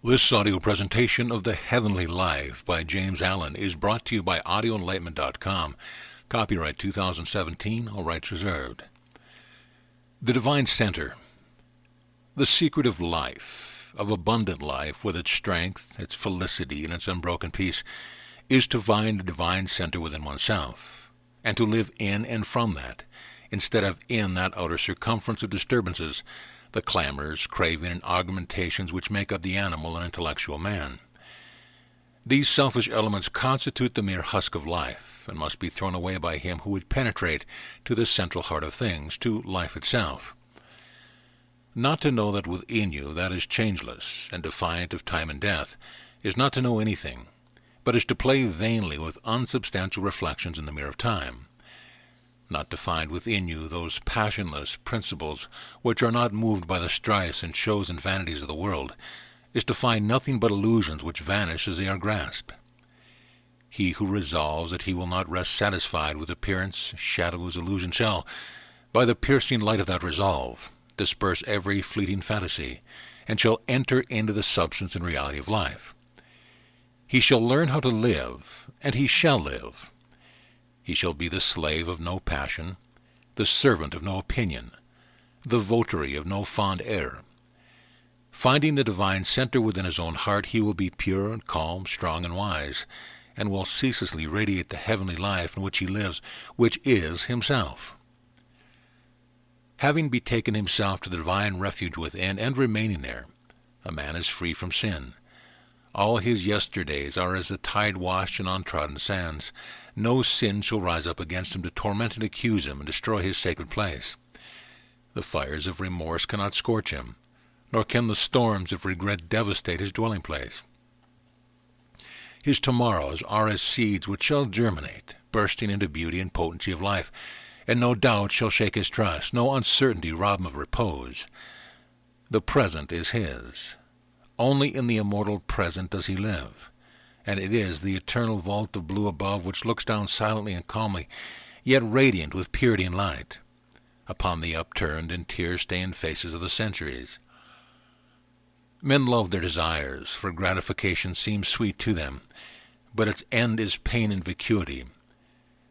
This audio presentation of The Heavenly Life by James Allen is brought to you by audioenlightenment.com. Copyright 2017, all rights reserved. The Divine Center. The secret of life, of abundant life with its strength, its felicity, and its unbroken peace, is to find the divine center within oneself, and to live in and from that, instead of in that outer circumference of disturbances, the clamors, craving, and argumentations which make up the animal and intellectual man. These selfish elements constitute the mere husk of life, and must be thrown away by him who would penetrate to the central heart of things, to life itself. Not to know that within you that is changeless, and defiant of time and death, is not to know anything, but is to play vainly with unsubstantial reflections in the mirror of time. Not to find within you those passionless principles which are not moved by the strifes and shows and vanities of the world, is to find nothing but illusions which vanish as they are grasped. He who resolves that he will not rest satisfied with appearance, shadows, illusion, shall, by the piercing light of that resolve, disperse every fleeting fantasy, and shall enter into the substance and reality of life. He shall learn how to live, and he shall live. He shall be the slave of no passion, the servant of no opinion, the votary of no fond error. Finding the divine center within his own heart, he will be pure and calm, strong and wise, and will ceaselessly radiate the heavenly life in which he lives, which is himself. Having betaken himself to the divine refuge within, and remaining there, a man is free from sin. All his yesterdays are as the tide-washed and untrodden sands. No sin shall rise up against him to torment and accuse him and destroy his sacred place. The fires of remorse cannot scorch him, nor can the storms of regret devastate his dwelling place. His tomorrows are as seeds which shall germinate, bursting into beauty and potency of life, and no doubt shall shake his trust, no uncertainty rob him of repose. The present is his. Only in the immortal present does he live, and it is the eternal vault of blue above which looks down silently and calmly, yet radiant with purity and light, upon the upturned and tear-stained faces of the centuries. Men love their desires, for gratification seems sweet to them, but its end is pain and vacuity.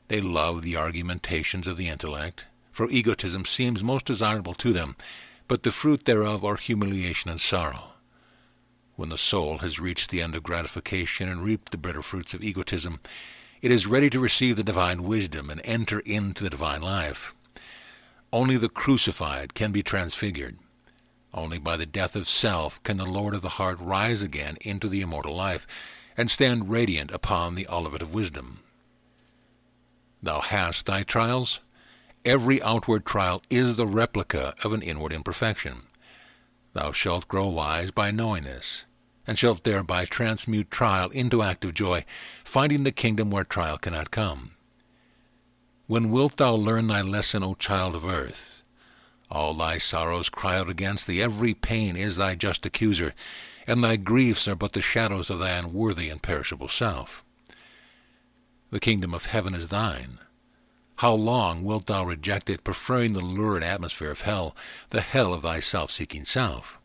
They love the argumentations of the intellect, for egotism seems most desirable to them, but the fruit thereof are humiliation and sorrow. When the soul has reached the end of gratification and reaped the bitter fruits of egotism, it is ready to receive the divine wisdom and enter into the divine life. Only the crucified can be transfigured. Only by the death of self can the Lord of the heart rise again into the immortal life and stand radiant upon the olivet of wisdom. Thou hast thy trials. Every outward trial is the replica of an inward imperfection. Thou shalt grow wise by knowing this, and shalt thereby transmute trial into active joy, finding the kingdom where trial cannot come. When wilt thou learn thy lesson, O child of earth? All thy sorrows cry out against thee, every pain is thy just accuser, and thy griefs are but the shadows of thy unworthy and perishable self. The kingdom of heaven is thine. How long wilt thou reject it, preferring the lurid atmosphere of hell, the hell of thy self-seeking self?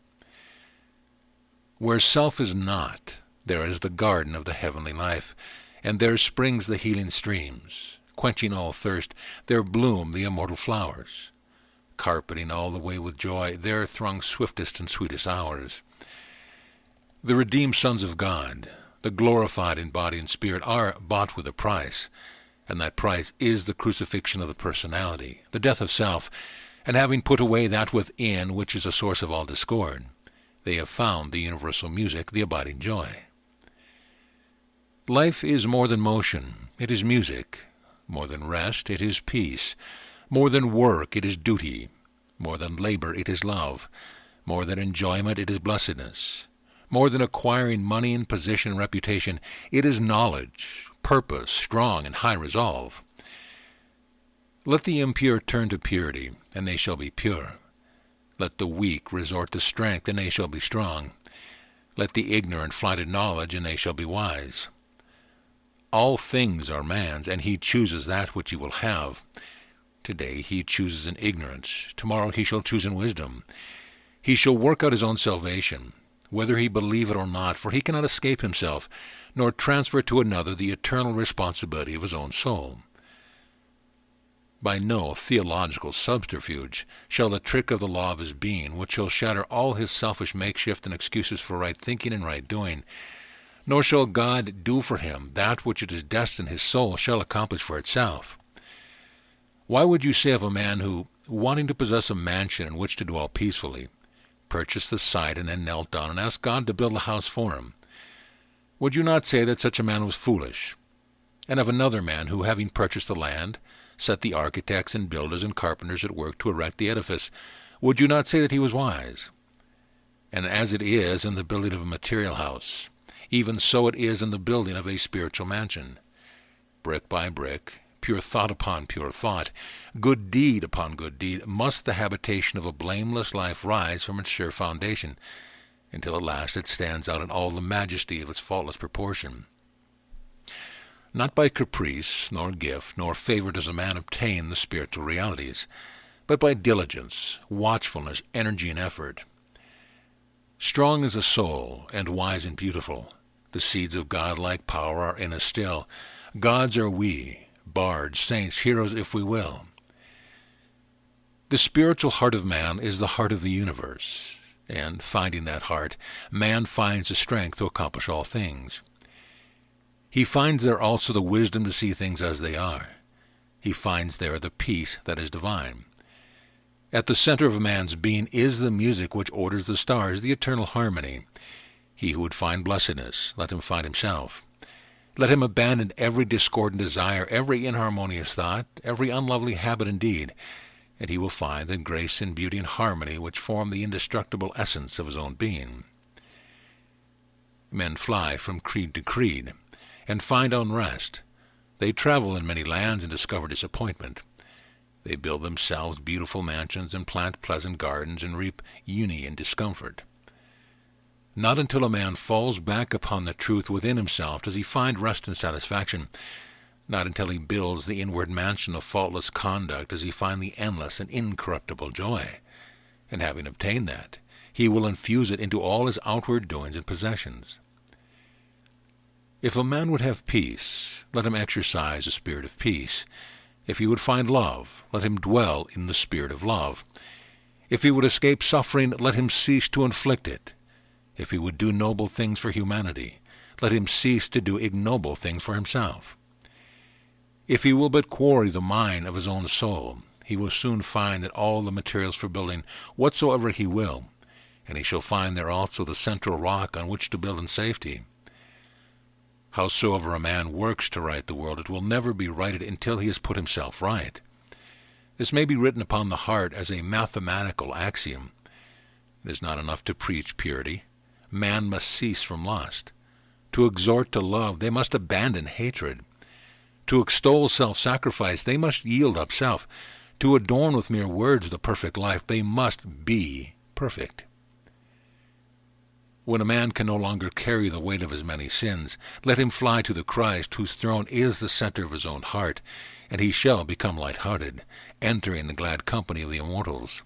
Where self is not, there is the garden of the heavenly life, and there springs the healing streams. Quenching all thirst, there bloom the immortal flowers. Carpeting all the way with joy, there throng swiftest and sweetest hours. The redeemed sons of God, the glorified in body and spirit, are bought with a price, and that price is the crucifixion of the personality, the death of self, and having put away that within which is a source of all discord, they have found the universal music, the abiding joy. Life is more than motion, it is music. More than rest, it is peace. More than work, it is duty. More than labor, it is love. More than enjoyment, it is blessedness. More than acquiring money and position and reputation, it is knowledge, purpose, strong and high resolve. Let the impure turn to purity, and they shall be pure. Let the weak resort to strength, and they shall be strong. Let the ignorant fly to knowledge, and they shall be wise. All things are man's, and he chooses that which he will have. Today he chooses in ignorance. Tomorrow he shall choose in wisdom. He shall work out his own salvation. whether he believe it or not, for he cannot escape himself, nor transfer to another the eternal responsibility of his own soul. By no theological subterfuge shall the trick of the law of his being, which shall shatter all his selfish makeshift and excuses for right thinking and right doing, nor shall God do for him that which it is destined his soul shall accomplish for itself. Why would you say of a man who, wanting to possess a mansion in which to dwell peacefully, purchased the site and then knelt down and asked God to build a house for him, would you not say that such a man was foolish? And of another man who, having purchased the land, set the architects and builders and carpenters at work to erect the edifice, would you not say that he was wise? And as it is in the building of a material house, even so it is in the building of a spiritual mansion. Brick by brick, pure thought upon pure thought, good deed upon good deed, must the habitation of a blameless life rise from its sure foundation, until at last it stands out in all the majesty of its faultless proportion. Not by caprice, nor gift, nor favor does a man obtain the spiritual realities, but by diligence, watchfulness, energy, and effort. Strong is the soul, and wise and beautiful. The seeds of godlike power are in us still. Gods are we, bards, saints, heroes, if we will. The spiritual heart of man is the heart of the universe, and finding that heart, man finds the strength to accomplish all things. He finds there also the wisdom to see things as they are. He finds there the peace that is divine. At the center of a man's being is the music which orders the stars, the eternal harmony. He who would find blessedness, let him find himself. Let him abandon every discordant desire, every inharmonious thought, every unlovely habit and deed, and he will find that grace and beauty and harmony which form the indestructible essence of his own being. Men fly from creed to creed, and find unrest. They travel in many lands and discover disappointment. They build themselves beautiful mansions and plant pleasant gardens and reap uni in discomfort. Not until a man falls back upon the truth within himself does he find rest and satisfaction. Not until he builds the inward mansion of faultless conduct does he find the endless and incorruptible joy. And having obtained that, he will infuse it into all his outward doings and possessions. If a man would have peace, let him exercise a spirit of peace. If he would find love, let him dwell in the spirit of love. If he would escape suffering, let him cease to inflict it. If he would do noble things for humanity, let him cease to do ignoble things for himself. If he will but quarry the mine of his own soul, he will soon find that all the materials for building whatsoever he will, and he shall find there also the central rock on which to build in safety. Howsoever a man works to right the world, it will never be righted until he has put himself right. This may be written upon the heart as a mathematical axiom. It is not enough to preach purity. Man must cease from lust. To exhort to love, they must abandon hatred. To extol self-sacrifice, they must yield up self. To adorn with mere words the perfect life, they must be perfect. When a man can no longer carry the weight of his many sins, let him fly to the Christ, whose throne is the center of his own heart, and he shall become light-hearted, entering the glad company of the immortals.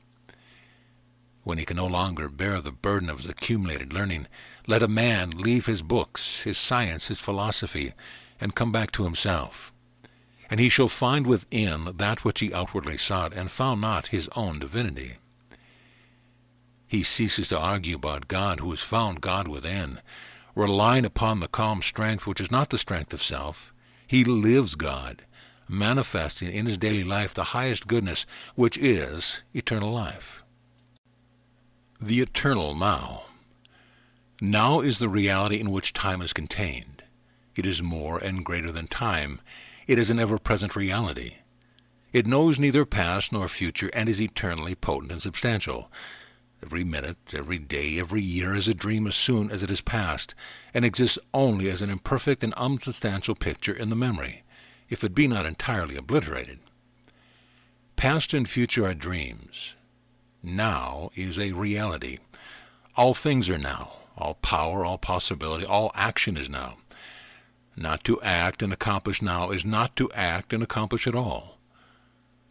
When he can no longer bear the burden of his accumulated learning, let a man leave his books, his science, his philosophy, and come back to himself. And he shall find within that which he outwardly sought, and found not his own divinity. He ceases to argue about God who has found God within, relying upon the calm strength which is not the strength of self. He lives God, manifesting in his daily life the highest goodness, which is eternal life. The eternal now. Now is the reality in which time is contained. It is more and greater than time. It is an ever-present reality. It knows neither past nor future, and is eternally potent and substantial. Every minute, every day, every year is a dream as soon as it is past, and exists only as an imperfect and unsubstantial picture in the memory, if it be not entirely obliterated. Past and future are dreams. Now is a reality. All things are now. All power, all possibility, all action is now. Not to act and accomplish now is not to act and accomplish at all.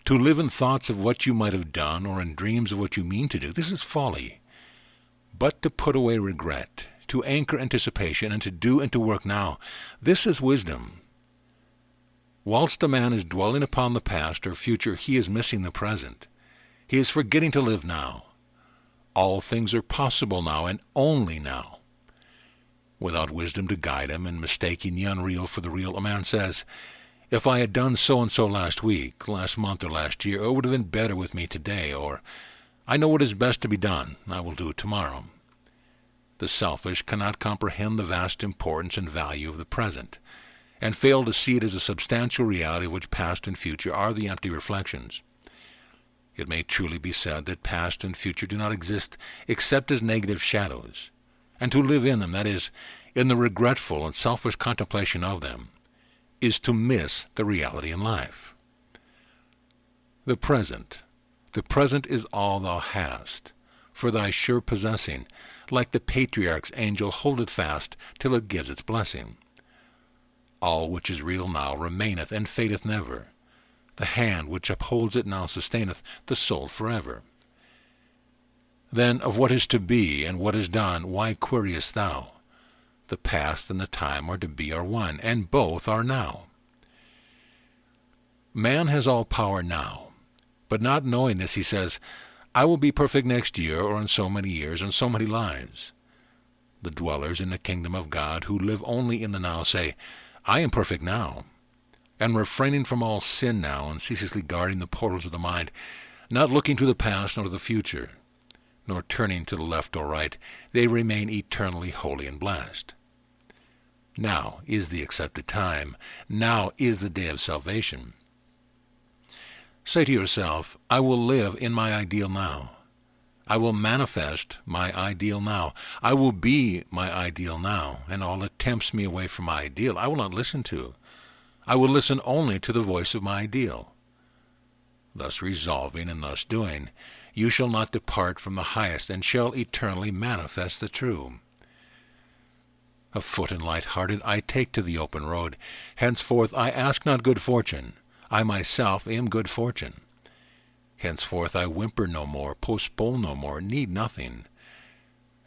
To live in thoughts of what you might have done or in dreams of what you mean to do, this is folly. but to put away regret, to anchor anticipation, and to do and to work now. This is wisdom. Whilst a man is dwelling upon the past or future, he is missing the present. He is forgetting to live now. All things are possible now, and only now. Without wisdom to guide him, and mistaking the unreal for the real, a man says, "If I had done so-and-so last week, last month, or last year, it would have been better with me today," or, "I know what is best to be done, I will do it tomorrow." The selfish cannot comprehend the vast importance and value of the present, and fail to see it as a substantial reality of which past and future are the empty reflections. It may truly be said that past and future do not exist except as negative shadows, and to live in them, that is, in the regretful and selfish contemplation of them, is to miss the reality in life. The present is all thou hast, for thy sure possessing, like the patriarch's angel, hold it fast till it gives its blessing. All which is real now remaineth and fadeth never. The hand which upholds it now sustaineth the soul forever. Then of what is to be and what is done, why queriest thou? The past and the time are to be are one, and both are now. Man has all power now, but not knowing this, he says, "I will be perfect next year, or in so many years, and so many lives." The dwellers in the kingdom of God, who live only in the now, say, "I am perfect now," and refraining from all sin now, and ceaselessly guarding the portals of the mind, not looking to the past nor to the future, nor turning to the left or right, they remain eternally holy and blessed. Now is the accepted time. Now is the day of salvation. Say to yourself, "I will live in my ideal now. I will manifest my ideal now. I will be my ideal now, and all that tempts me away from my ideal I will not listen to. I will listen only to the voice of my ideal." Thus resolving and thus doing, you shall not depart from the highest, and shall eternally manifest the true. Afoot and light-hearted, I take to the open road. Henceforth I ask not good fortune. I myself am good fortune. Henceforth I whimper no more, postpone no more, need nothing.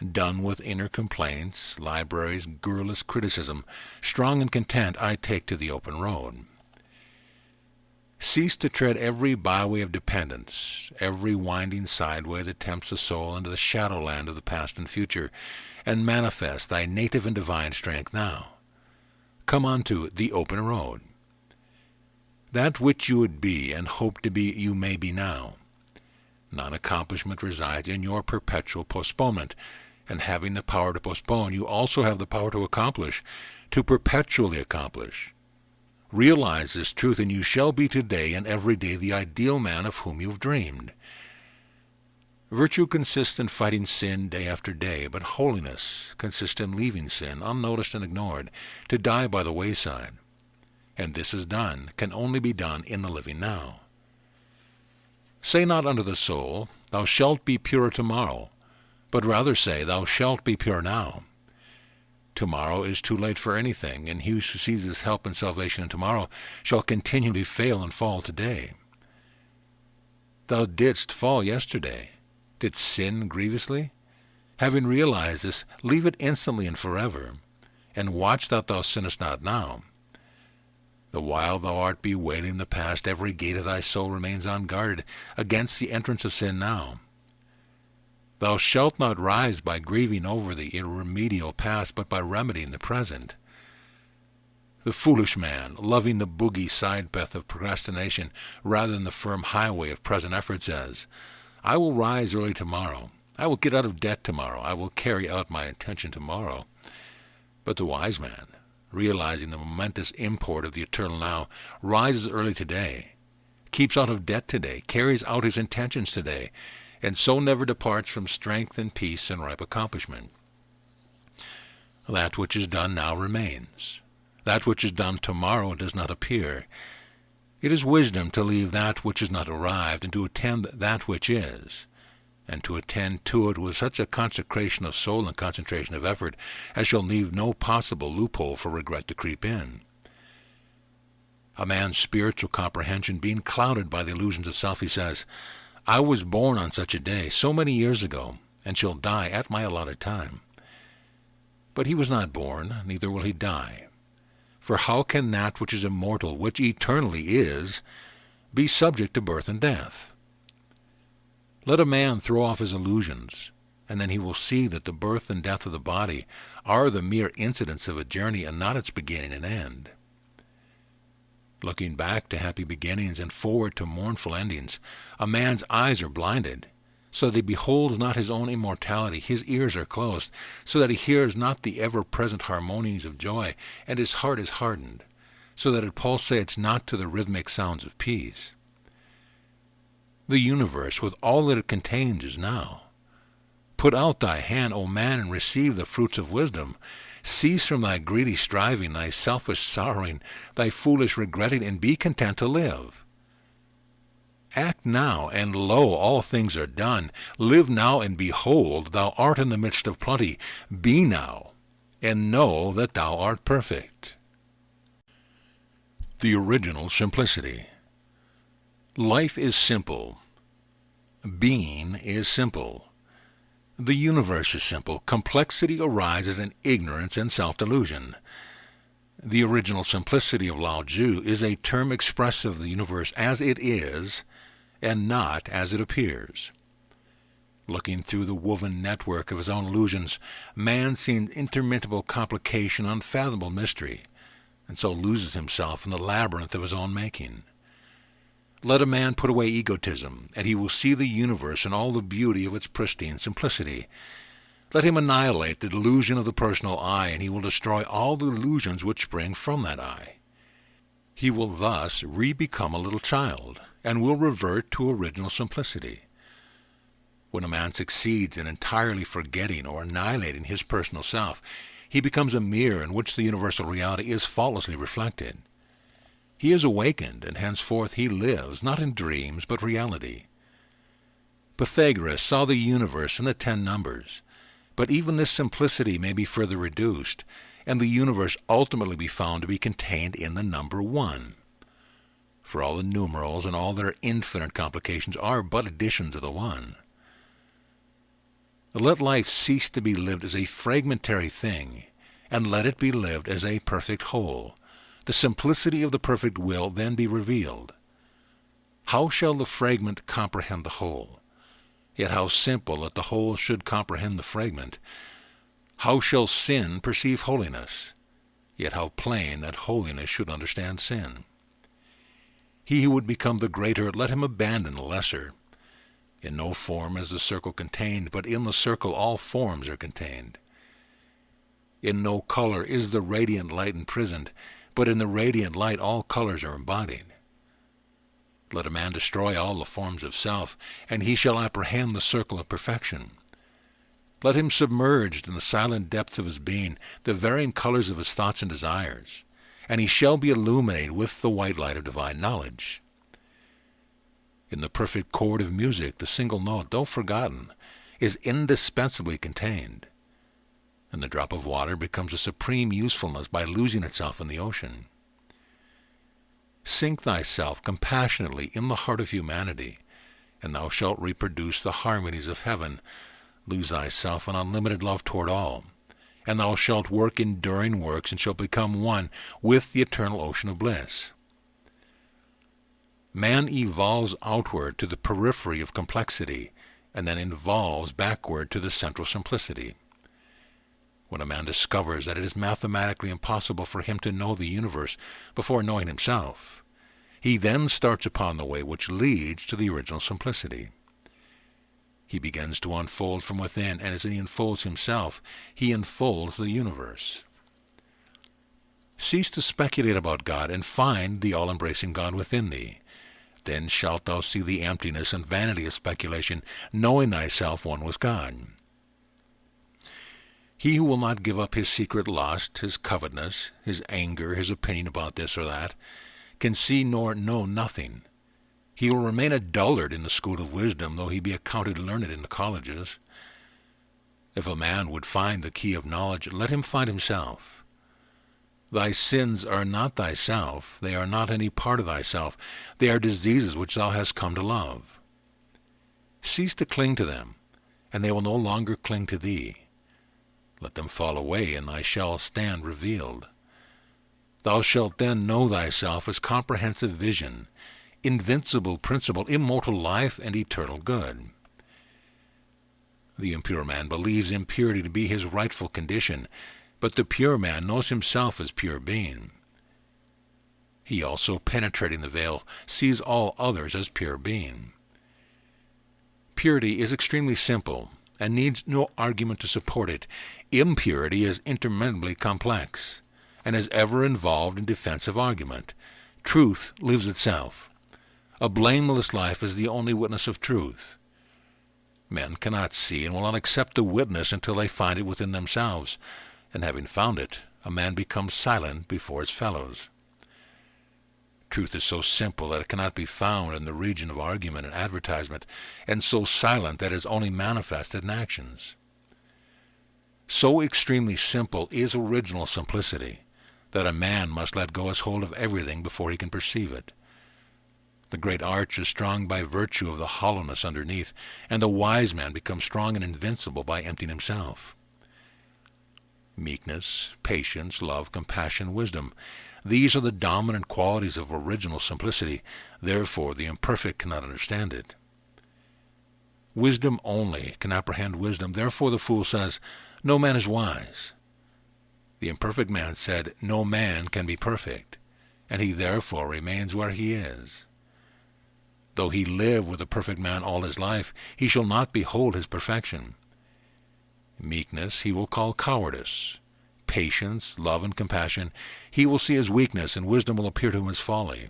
Done with inner complaints, libraries, garrulous criticism, strong and content, I take to the open road. Cease to tread every byway of dependence, every winding sideway that tempts the soul into the shadowland of the past and future, and manifest thy native and divine strength now. Come unto the open road. That which you would be and hope to be, you may be now. Non-accomplishment resides in your perpetual postponement, and having the power to postpone, you also have the power to accomplish, to perpetually accomplish. Realize this truth, and you shall be today and every day the ideal man of whom you've dreamed. Virtue consists in fighting sin day after day, but holiness consists in leaving sin unnoticed and ignored, to die by the wayside. And this is done, can only be done in the living now. Say not unto the soul, "Thou shalt be pure tomorrow," but rather say, "Thou shalt be pure now." Tomorrow is too late for anything, and he who sees his help and salvation in tomorrow shall continually fail and fall today. Thou didst fall yesterday. Didst sin grievously? Having realized this, leave it instantly and forever, and watch that thou sinnest not now. The while thou art bewailing the past, every gate of thy soul remains unguarded against the entrance of sin now. Thou shalt not rise by grieving over the irremediable past, but by remedying the present. The foolish man, loving the boogie side path of procrastination rather than the firm highway of present effort, says, "I will rise early tomorrow. I will get out of debt tomorrow. I will carry out my intention tomorrow." But the wise man, realizing the momentous import of the eternal now, rises early today, keeps out of debt today, carries out his intentions today, and so never departs from strength and peace and ripe accomplishment. That which is done now remains. That which is done tomorrow does not appear. It is wisdom to leave that which is not arrived, and to attend that which is, and to attend to it with such a consecration of soul and concentration of effort as shall leave no possible loophole for regret to creep in. A man's spiritual comprehension being clouded by the illusions of self, he says, "I was born on such a day, so many years ago, and shall die at my allotted time. But he was not born, neither will he die. For how can that which is immortal, which eternally is, be subject to birth and death? Let a man throw off his illusions, and then he will see that the birth and death of the body are the mere incidents of a journey and not its beginning and end. Looking back to happy beginnings and forward to mournful endings, a man's eyes are blinded, so that he beholds not his own immortality. His ears are closed, so that he hears not the ever-present harmonies of joy, and his heart is hardened, so that it pulsates not to the rhythmic sounds of peace. The universe, with all that it contains, is now. Put out thy hand, O man, and receive the fruits of wisdom. Cease from thy greedy striving, thy selfish sorrowing, thy foolish regretting, and be content to live. Act now, and lo, all things are done. Live now, and behold, thou art in the midst of plenty. Be now, and know that thou art perfect. The original simplicity. Life is simple. Being is simple. The universe is simple. Complexity arises in ignorance and self-delusion. The original simplicity of Lao Tzu is a term expressive of the universe as it is, and not as it appears. Looking through the woven network of his own illusions, man sees interminable complication, unfathomable mystery, and so loses himself in the labyrinth of his own making. Let a man put away egotism, and he will see the universe in all the beauty of its pristine simplicity. Let him annihilate the delusion of the personal I, and he will destroy all the illusions which spring from that I. He will thus re-become a little child, and will revert to original simplicity. When a man succeeds in entirely forgetting or annihilating his personal self, he becomes a mirror in which the universal reality is faultlessly reflected. He is awakened, and henceforth he lives, not in dreams, but reality. Pythagoras saw the universe in the 10 numbers, but even this simplicity may be further reduced, and the universe ultimately be found to be contained in the number 1. For all the numerals and all their infinite complications are but additions of the 1. Let life cease to be lived as a fragmentary thing, and let it be lived as a perfect whole. The simplicity of the perfect will then be revealed. How shall the fragment comprehend the whole? Yet how simple that the whole should comprehend the fragment. How shall sin perceive holiness? Yet how plain that holiness should understand sin. He who would become the greater, let him abandon the lesser. In no form is the circle contained, but in the circle all forms are contained. In no color is the radiant light imprisoned, but in the radiant light all colors are embodied. Let a man destroy all the forms of self, and he shall apprehend the circle of perfection. Let him submerged in the silent depth of his being the varying colors of his thoughts and desires, and he shall be illuminated with the white light of divine knowledge. In the perfect chord of music, the single note, though forgotten, is indispensably contained, and the drop of water becomes a supreme usefulness by losing itself in the ocean. Sink thyself compassionately in the heart of humanity, and thou shalt reproduce the harmonies of heaven. Lose thyself in unlimited love toward all, and thou shalt work enduring works, and shalt become one with the eternal ocean of bliss. Man evolves outward to the periphery of complexity, and then evolves backward to the central simplicity. When a man discovers that it is mathematically impossible for him to know the universe before knowing himself, he then starts upon the way which leads to the original simplicity. He begins to unfold from within, and as he unfolds himself, he unfolds the universe. Cease to speculate about God, and find the all-embracing God within thee. Then shalt thou see the emptiness and vanity of speculation, knowing thyself one with God. He who will not give up his secret lust, his covetousness, his anger, his opinion about this or that, can see nor know nothing. He will remain a dullard in the school of wisdom, though he be accounted learned in the colleges. If a man would find the key of knowledge, let him find himself. Thy sins are not thyself, they are not any part of thyself, they are diseases which thou hast come to love. Cease to cling to them, and they will no longer cling to thee. Let them fall away, and thy shall stand revealed. Thou shalt then know thyself as comprehensive vision, invincible principle, immortal life, and eternal good. The impure man believes impurity to be his rightful condition, but the pure man knows himself as pure being. He also, penetrating the veil, sees all others as pure being. Purity is extremely simple, and needs no argument to support it. Impurity is interminably complex, and is ever involved in defensive argument. Truth lives itself. A blameless life is the only witness of truth. Men cannot see and will not accept the witness until they find it within themselves, and having found it, a man becomes silent before his fellows. Truth is so simple that it cannot be found in the region of argument and advertisement, and so silent that it is only manifested in actions. So extremely simple is original simplicity, that a man must let go his hold of everything before he can perceive it. The great arch is strong by virtue of the hollowness underneath, and the wise man becomes strong and invincible by emptying himself. Meekness, patience, love, compassion, wisdom. These are the dominant qualities of original simplicity. Therefore, the imperfect cannot understand it. Wisdom only can apprehend wisdom. Therefore, the fool says, "No man is wise." The imperfect man said, "No man can be perfect," and he therefore remains where he is. Though he live with the perfect man all his life, he shall not behold his perfection. Meekness he will call cowardice. Patience, love, and compassion he will see as weakness, and wisdom will appear to him as folly.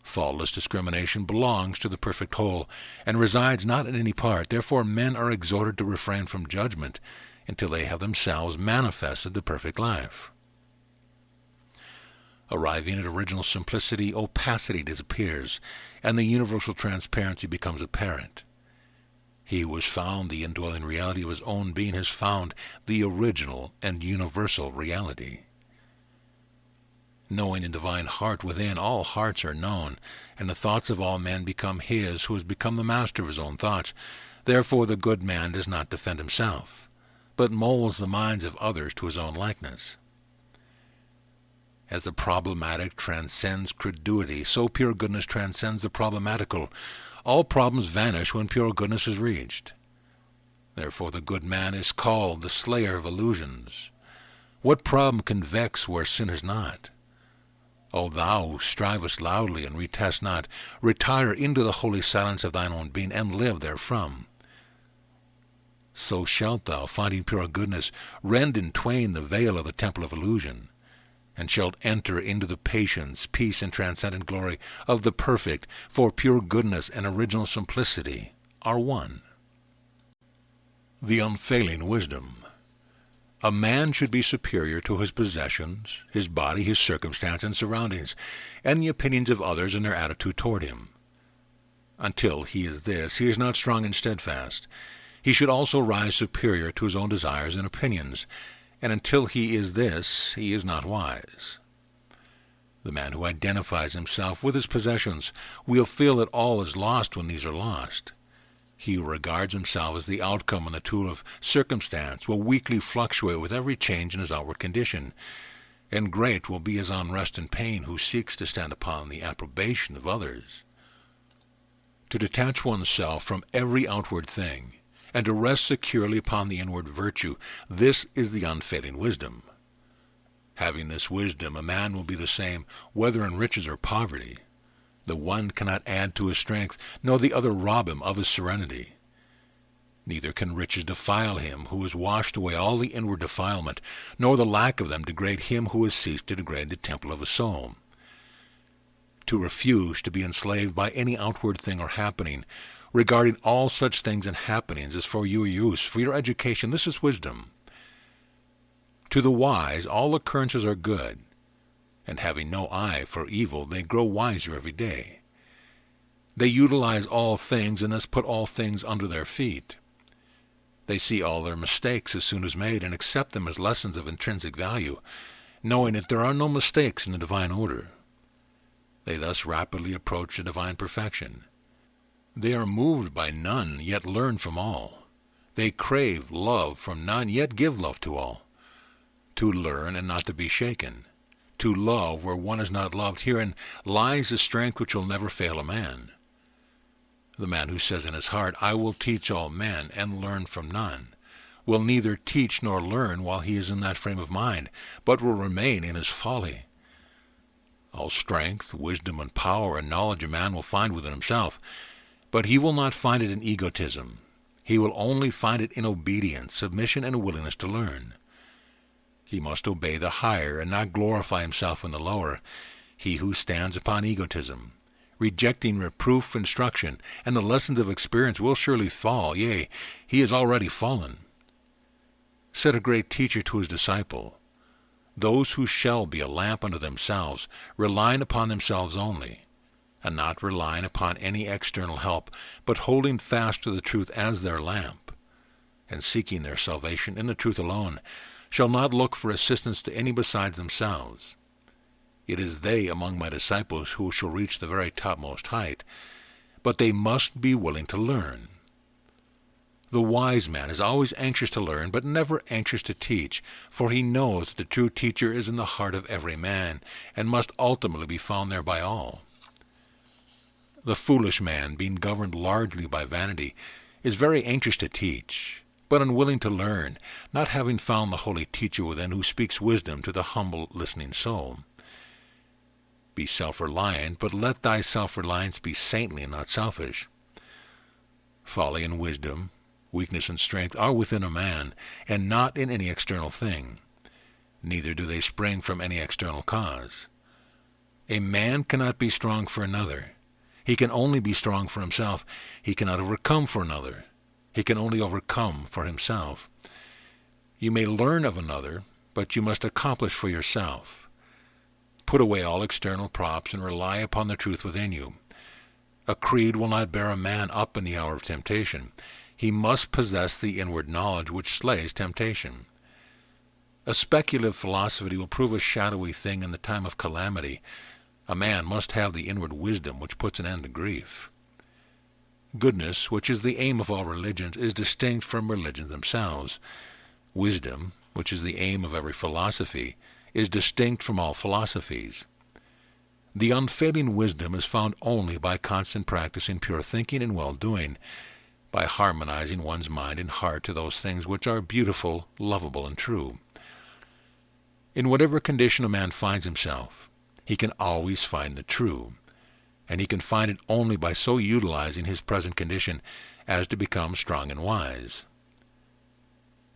Faultless discrimination belongs to the perfect whole, and resides not in any part. Therefore men are exhorted to refrain from judgment until they have themselves manifested the perfect life. Arriving at original simplicity, opacity disappears, and the universal transparency becomes apparent. He who has found the indwelling reality of his own being has found the original and universal reality. Knowing in divine heart within, all hearts are known, and the thoughts of all men become his, who has become the master of his own thoughts. Therefore the good man does not defend himself, but molds the minds of others to his own likeness. As the problematic transcends credulity, so pure goodness transcends the problematical. All problems vanish when pure goodness is reached. Therefore the good man is called the slayer of illusions. What problem can vex where sin is not? O thou who strivest loudly and retest not, retire into the holy silence of thine own being, and live therefrom. So shalt thou, finding pure goodness, rend in twain the veil of the temple of illusion, and shalt enter into the patience, peace, and transcendent glory of the perfect, for pure goodness and original simplicity are one. The unfailing wisdom. A man should be superior to his possessions, his body, his circumstance, and surroundings, and the opinions of others and their attitude toward him. Until he is this, he is not strong and steadfast. He should also rise superior to his own desires and opinions, and until he is this, he is not wise. The man who identifies himself with his possessions will feel that all is lost when these are lost. He who regards himself as the outcome and the tool of circumstance will weakly fluctuate with every change in his outward condition, and great will be his unrest and pain who seeks to stand upon the approbation of others. To detach oneself from every outward thing, and to rest securely upon the inward virtue, this is the unfailing wisdom. Having this wisdom, a man will be the same, whether in riches or poverty. The one cannot add to his strength, nor the other rob him of his serenity. Neither can riches defile him who has washed away all the inward defilement, nor the lack of them degrade him who has ceased to degrade the temple of his soul. To refuse to be enslaved by any outward thing or happening, regarding all such things and happenings as for your use, for your education, this is wisdom. To the wise all occurrences are good, and having no eye for evil, they grow wiser every day. They utilize all things, and thus put all things under their feet. They see all their mistakes as soon as made, and accept them as lessons of intrinsic value, knowing that there are no mistakes in the divine order. They thus rapidly approach the divine perfection. They are moved by none, yet learn from all. They crave love from none, yet give love to all. To learn and not to be shaken. To love where one is not loved. Herein lies the strength which will never fail a man. The man who says in his heart, I will teach all men and learn from none, will neither teach nor learn while he is in that frame of mind, but will remain in his folly. All strength, wisdom, and power and knowledge a man will find within himself, but he will not find it in egotism. He will only find it in obedience, submission, and a willingness to learn. He must obey the higher and not glorify himself in the lower, he who stands upon egotism. Rejecting reproof, instruction, and the lessons of experience will surely fall, yea, he is already fallen. Said a great teacher to his disciple, those who shall be a lamp unto themselves, relying upon themselves only, and not relying upon any external help, but holding fast to the truth as their lamp, and seeking their salvation in the truth alone, shall not look for assistance to any besides themselves. It is they among my disciples who shall reach the very topmost height, but they must be willing to learn. The wise man is always anxious to learn, but never anxious to teach, for he knows that the true teacher is in the heart of every man, and must ultimately be found there by all. The foolish man, being governed largely by vanity, is very anxious to teach, but unwilling to learn, not having found the holy teacher within who speaks wisdom to the humble listening soul. Be self-reliant, but let thy self-reliance be saintly and not selfish. Folly and wisdom, weakness and strength are within a man, and not in any external thing. Neither do they spring from any external cause. A man cannot be strong for another. He can only be strong for himself. He cannot overcome for another. He can only overcome for himself. You may learn of another, but you must accomplish for yourself. Put away all external props and rely upon the truth within you. A creed will not bear a man up in the hour of temptation. He must possess the inward knowledge which slays temptation. A speculative philosophy will prove a shadowy thing in the time of calamity. A man must have the inward wisdom which puts an end to grief. Goodness, which is the aim of all religions, is distinct from religions themselves. Wisdom, which is the aim of every philosophy, is distinct from all philosophies. The unfailing wisdom is found only by constant practice in pure thinking and well-doing, by harmonizing one's mind and heart to those things which are beautiful, lovable, and true. In whatever condition a man finds himself, he can always find the true, and he can find it only by so utilizing his present condition as to become strong and wise.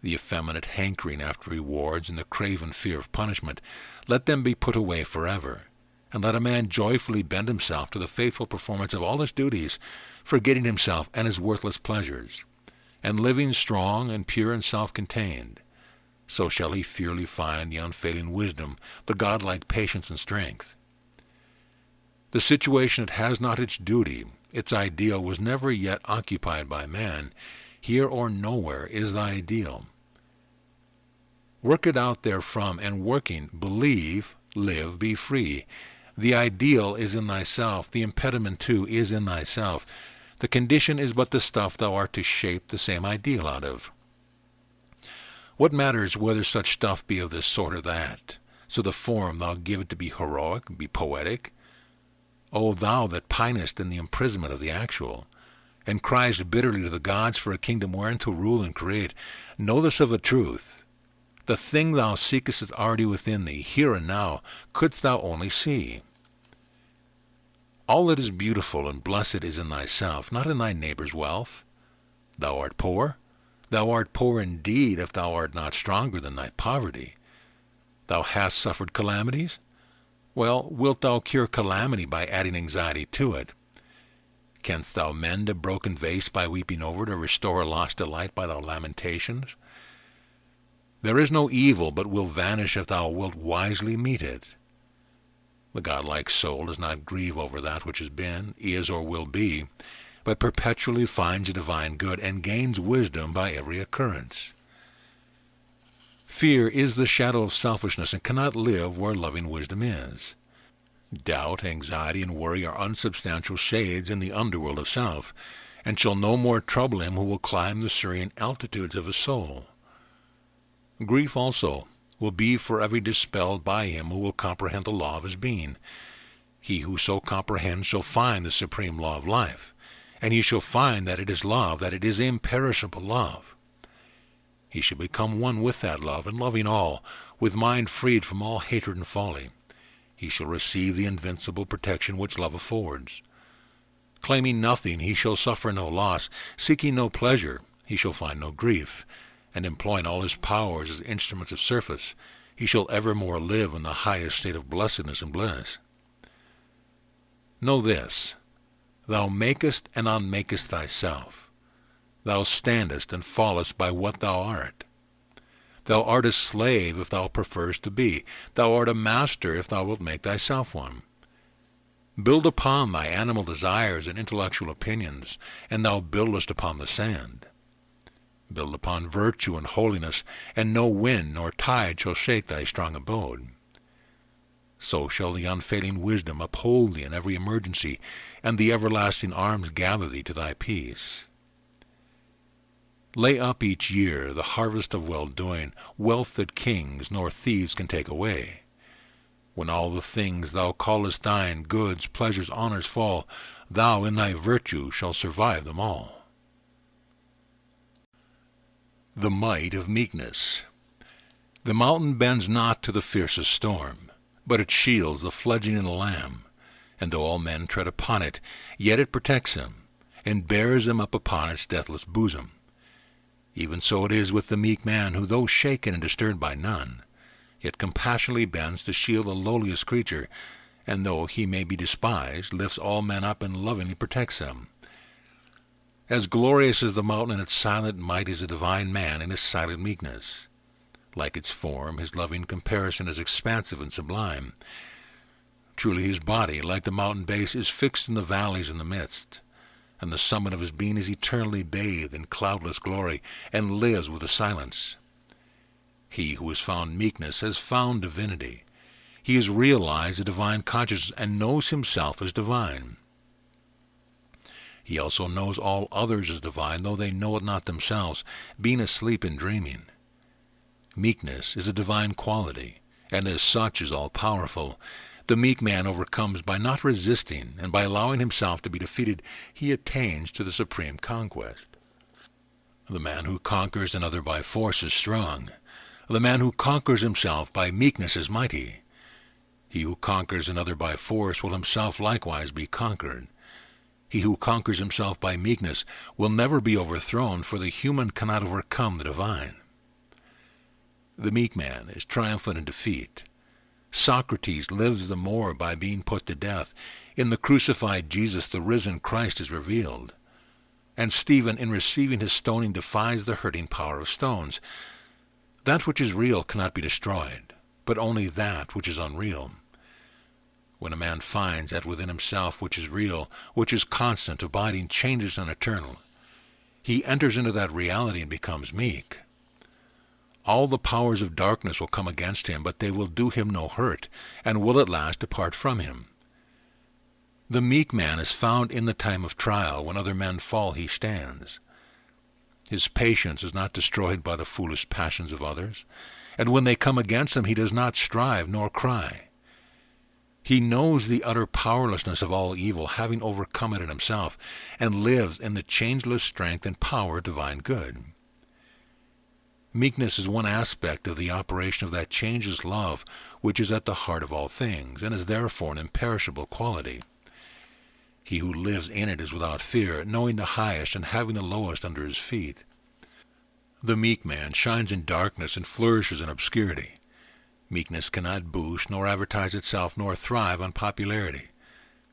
The effeminate hankering after rewards and the craven fear of punishment, let them be put away forever, and let a man joyfully bend himself to the faithful performance of all his duties, forgetting himself and his worthless pleasures, and living strong and pure and self-contained. So shall he fearly find the unfailing wisdom, the godlike patience and strength. The situation that has not its duty, its ideal, was never yet occupied by man. Here or nowhere is thy ideal. Work it out therefrom, and working, believe, live, be free. The ideal is in thyself, the impediment too is in thyself. The condition is but the stuff thou art to shape the same ideal out of. What matters whether such stuff be of this sort or that, so the form thou give it to be heroic, be poetic? O thou that pinest in the imprisonment of the actual, and criest bitterly to the gods for a kingdom wherein to rule and create, know this of a truth. The thing thou seekest is already within thee, here and now, couldst thou only see. All that is beautiful and blessed is in thyself, not in thy neighbor's wealth. Thou art poor? Thou art poor indeed if thou art not stronger than thy poverty. Thou hast suffered calamities? Well, wilt thou cure calamity by adding anxiety to it? Canst thou mend a broken vase by weeping over it, or restore a lost delight by thy lamentations? There is no evil but will vanish if thou wilt wisely meet it. The godlike soul does not grieve over that which has been, is, or will be, but perpetually finds a divine good and gains wisdom by every occurrence. Fear is the shadow of selfishness and cannot live where loving wisdom is. Doubt, anxiety, and worry are unsubstantial shades in the underworld of self, and shall no more trouble him who will climb the serene altitudes of his soul. Grief also will be forever dispelled by him who will comprehend the law of his being. He who so comprehends shall find the supreme law of life, and he shall find that it is love, that it is imperishable love. He shall become one with that love, and loving all, with mind freed from all hatred and folly. He shall receive the invincible protection which love affords. Claiming nothing, he shall suffer no loss. Seeking no pleasure, he shall find no grief. And employing all his powers as instruments of service, he shall evermore live in the highest state of blessedness and bliss. Know this, thou makest and unmakest thyself. Thou standest and fallest by what thou art. Thou art a slave if thou preferst to be. Thou art a master if thou wilt make thyself one. Build upon thy animal desires and intellectual opinions, and thou buildest upon the sand. Build upon virtue and holiness, and no wind nor tide shall shake thy strong abode. So shall the unfailing wisdom uphold thee in every emergency, and the everlasting arms gather thee to thy peace. Lay up each year the harvest of well-doing, wealth that kings nor thieves can take away. When all the things thou callest thine, goods, pleasures, honors fall, thou in thy virtue shalt survive them all. The might of meekness. The mountain bends not to the fiercest storm, but it shields the fledgling lamb, and though all men tread upon it, yet it protects him, and bears him up upon its deathless bosom. Even so it is with the meek man, who, though shaken and disturbed by none, yet compassionately bends to shield the lowliest creature, and though he may be despised, lifts all men up and lovingly protects them. As glorious as the mountain in its silent might is a divine man in his silent meekness. Like its form, his loving comparison is expansive and sublime. Truly his body, like the mountain base, is fixed in the valleys in the midst, and the summit of his being is eternally bathed in cloudless glory, and lives with a silence. He who has found meekness has found divinity. He has realized the divine consciousness and knows himself as divine. He also knows all others as divine, though they know it not themselves, being asleep and dreaming. Meekness is a divine quality, and as such is all-powerful. The meek man overcomes by not resisting, and by allowing himself to be defeated, he attains to the supreme conquest. The man who conquers another by force is strong. The man who conquers himself by meekness is mighty. He who conquers another by force will himself likewise be conquered. He who conquers himself by meekness will never be overthrown, for the human cannot overcome the divine. The meek man is triumphant in defeat. Socrates lives the more by being put to death. In the crucified Jesus, the risen Christ is revealed. And Stephen, in receiving his stoning, defies the hurting power of stones. That which is real cannot be destroyed, but only that which is unreal. When a man finds that within himself which is real, which is constant, abiding, changes, and eternal, he enters into that reality and becomes meek. All the powers of darkness will come against him, but they will do him no hurt, and will at last depart from him. The meek man is found in the time of trial. When other men fall, he stands. His patience is not destroyed by the foolish passions of others, and when they come against him, he does not strive nor cry. He knows the utter powerlessness of all evil, having overcome it in himself, and lives in the changeless strength and power of divine good. Meekness is one aspect of the operation of that changeless love which is at the heart of all things, and is therefore an imperishable quality. He who lives in it is without fear, knowing the highest and having the lowest under his feet. The meek man shines in darkness and flourishes in obscurity. Meekness cannot boost nor advertise itself nor thrive on popularity.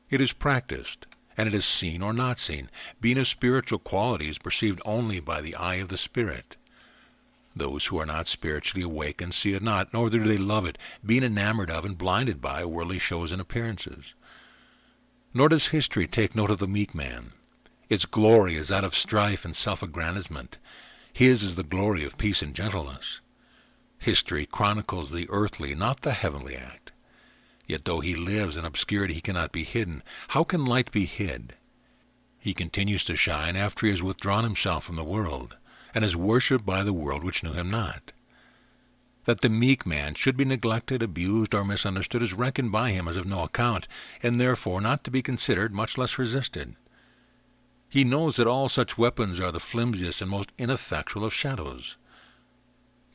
It is practiced, and it is seen or not seen. Being of spiritual quality is perceived only by the eye of the Spirit. Those who are not spiritually awakened see it not, nor do they love it, being enamored of and blinded by worldly shows and appearances. Nor does history take note of the meek man. Its glory is that of strife and self-aggrandizement. His is the glory of peace and gentleness. History chronicles the earthly, not the heavenly act. Yet though he lives in obscurity, he cannot be hidden. How can light be hid? He continues to shine after he has withdrawn himself from the world, and is worshipped by the world which knew him not. That the meek man should be neglected, abused, or misunderstood is reckoned by him as of no account, and therefore not to be considered, much less resisted. He knows that all such weapons are the flimsiest and most ineffectual of shadows.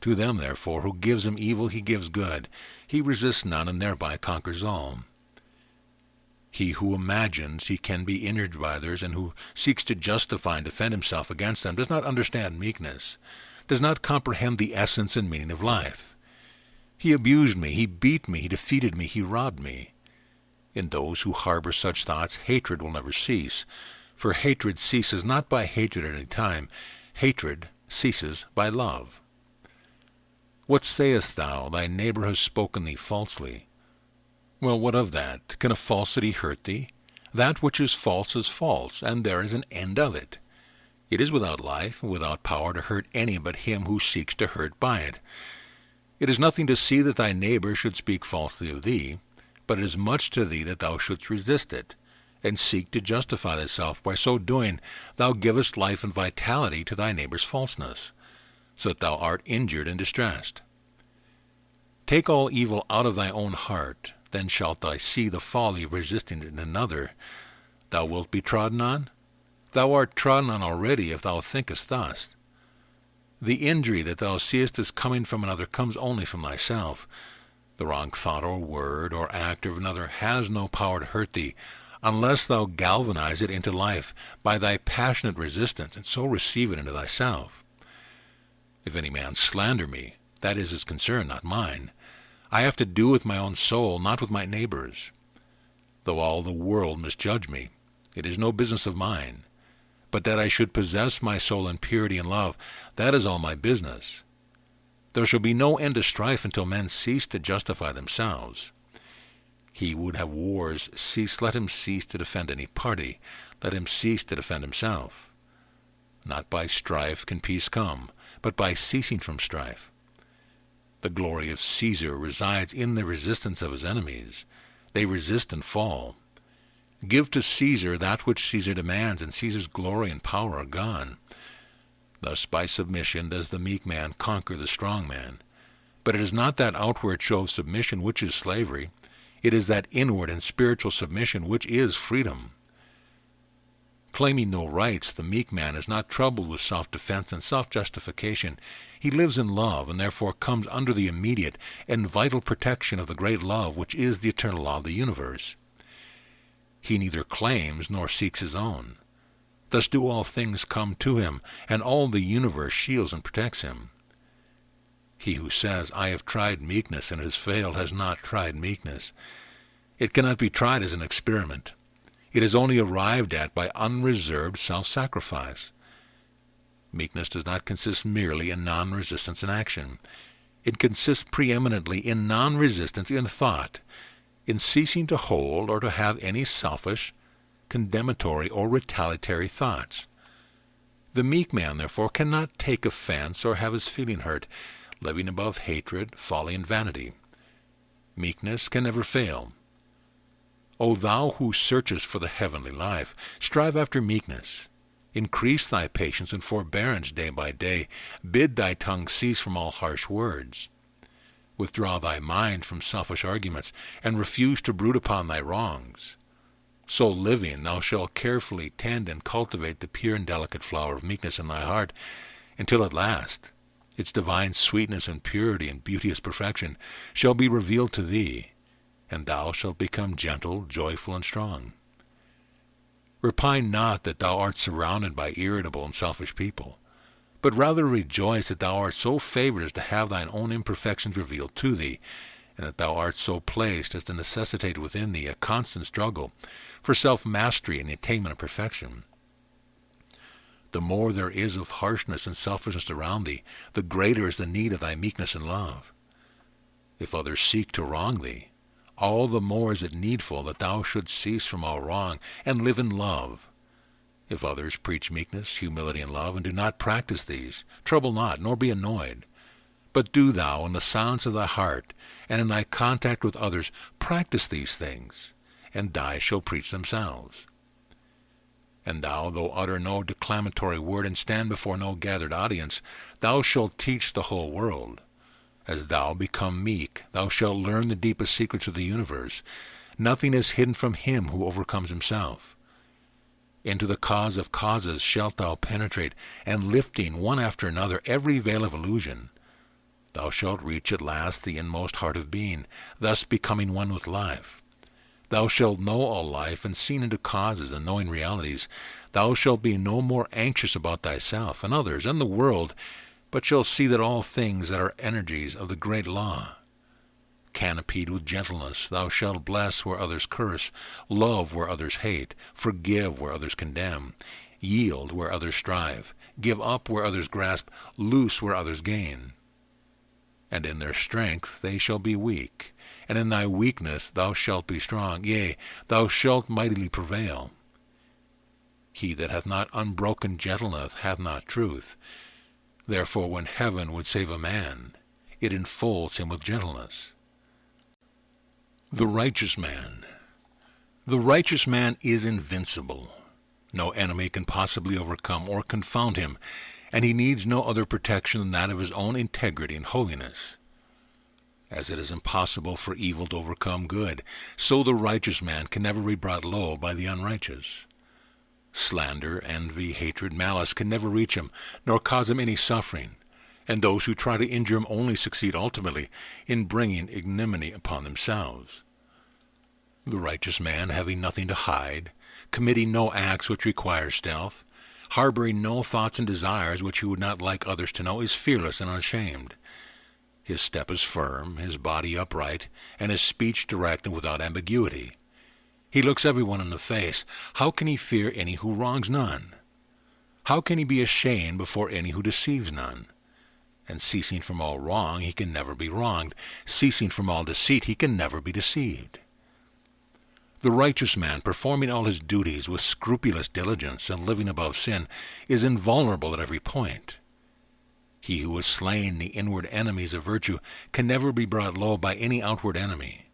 To them, therefore, who gives him evil he gives good. He resists none, and thereby conquers all. He who imagines he can be injured by others, and who seeks to justify and defend himself against them, does not understand meekness, does not comprehend the essence and meaning of life. He abused me, he beat me, he defeated me, he robbed me. In those who harbor such thoughts, hatred will never cease, for hatred ceases not by hatred at any time. Hatred ceases by love. What sayest thou? Thy neighbor has spoken thee falsely. Well, what of that? Can a falsity hurt thee? That which is false, and there is an end of it. It is without life, and without power to hurt any but him who seeks to hurt by it. It is nothing to see that thy neighbor should speak falsely of thee, but it is much to thee that thou shouldst resist it, and seek to justify thyself. By so doing, thou givest life and vitality to thy neighbor's falseness, so that thou art injured and distressed. Take all evil out of thy own heart, then shalt thou see the folly of resisting it in another. Thou wilt be trodden on? Thou art trodden on already if thou thinkest thus. The injury that thou seest as coming from another comes only from thyself. The wrong thought or word or act of another has no power to hurt thee, unless thou galvanize it into life by thy passionate resistance, and so receive it into thyself. If any man slander me, that is his concern, not mine. I have to do with my own soul, not with my neighbor's. Though all the world misjudge me, it is no business of mine. But that I should possess my soul in purity and love, that is all my business. There shall be no end to strife until men cease to justify themselves. He who would have wars cease, let him cease to defend any party, let him cease to defend himself. Not by strife can peace come, but by ceasing from strife. The glory of Caesar resides in the resistance of his enemies. They resist and fall. Give to Caesar that which Caesar demands, and Caesar's glory and power are gone. Thus by submission does the meek man conquer the strong man. But it is not that outward show of submission which is slavery. It is that inward and spiritual submission which is freedom. Claiming no rights, the meek man is not troubled with self-defense and self-justification. He lives in love, and therefore comes under the immediate and vital protection of the great love which is the eternal law of the universe. He neither claims nor seeks his own. Thus do all things come to him, and all the universe shields and protects him. He who says, I have tried meekness and it has failed, has not tried meekness. It cannot be tried as an experiment. It is only arrived at by unreserved self-sacrifice. Meekness does not consist merely in non-resistance in action. It consists preeminently in non-resistance in thought, in ceasing to hold or to have any selfish, condemnatory, or retaliatory thoughts. The meek man, therefore, cannot take offense or have his feeling hurt, living above hatred, folly, and vanity. Meekness can never fail. O thou who searchest for the heavenly life, strive after meekness. Increase thy patience and forbearance day by day. Bid thy tongue cease from all harsh words. Withdraw thy mind from selfish arguments, and refuse to brood upon thy wrongs. So living, thou shalt carefully tend and cultivate the pure and delicate flower of meekness in thy heart, until at last its divine sweetness and purity and beauteous perfection shall be revealed to thee, and thou shalt become gentle, joyful, and strong. Repine not that thou art surrounded by irritable and selfish people, but rather rejoice that thou art so favored as to have thine own imperfections revealed to thee, and that thou art so placed as to necessitate within thee a constant struggle for self-mastery and the attainment of perfection. The more there is of harshness and selfishness around thee, the greater is the need of thy meekness and love. If others seek to wrong thee, all the more is it needful that thou shouldst cease from all wrong and live in love. If others preach meekness, humility, and love, and do not practice these, trouble not, nor be annoyed. But do thou, in the silence of thy heart, and in thy contact with others, practice these things, and thy shall preach themselves. And thou, though utter no declamatory word, and stand before no gathered audience, thou shalt teach the whole world. As thou become meek, thou shalt learn the deepest secrets of the universe. Nothing is hidden from him who overcomes himself. Into the cause of causes shalt thou penetrate, and lifting one after another every veil of illusion, thou shalt reach at last the inmost heart of being, thus becoming one with life. Thou shalt know all life, and seen into causes and knowing realities, thou shalt be no more anxious about thyself and others and the world, but shalt see that all things that are energies of the great law. Canopied with gentleness, thou shalt bless where others curse, love where others hate, forgive where others condemn, yield where others strive, give up where others grasp, loose where others gain. And in their strength they shall be weak, and in thy weakness thou shalt be strong, yea, thou shalt mightily prevail. He that hath not unbroken gentleness hath not truth. Therefore when heaven would save a man, it enfolds him with gentleness. The righteous man. The righteous man is invincible. No enemy can possibly overcome or confound him, and he needs no other protection than that of his own integrity and holiness. As it is impossible for evil to overcome good, so the righteous man can never be brought low by the unrighteous. Slander, envy, hatred, malice can never reach him, nor cause him any suffering, and those who try to injure him only succeed ultimately in bringing ignominy upon themselves. The righteous man, having nothing to hide, committing no acts which require stealth, harboring no thoughts and desires which he would not like others to know, is fearless and unashamed. His step is firm, his body upright, and his speech direct and without ambiguity. He looks everyone in the face. How can he fear any who wrongs none? How can he be ashamed before any who deceives none? And ceasing from all wrong, he can never be wronged. Ceasing from all deceit, he can never be deceived. The righteous man, performing all his duties with scrupulous diligence and living above sin, is invulnerable at every point. He who has slain the inward enemies of virtue can never be brought low by any outward enemy.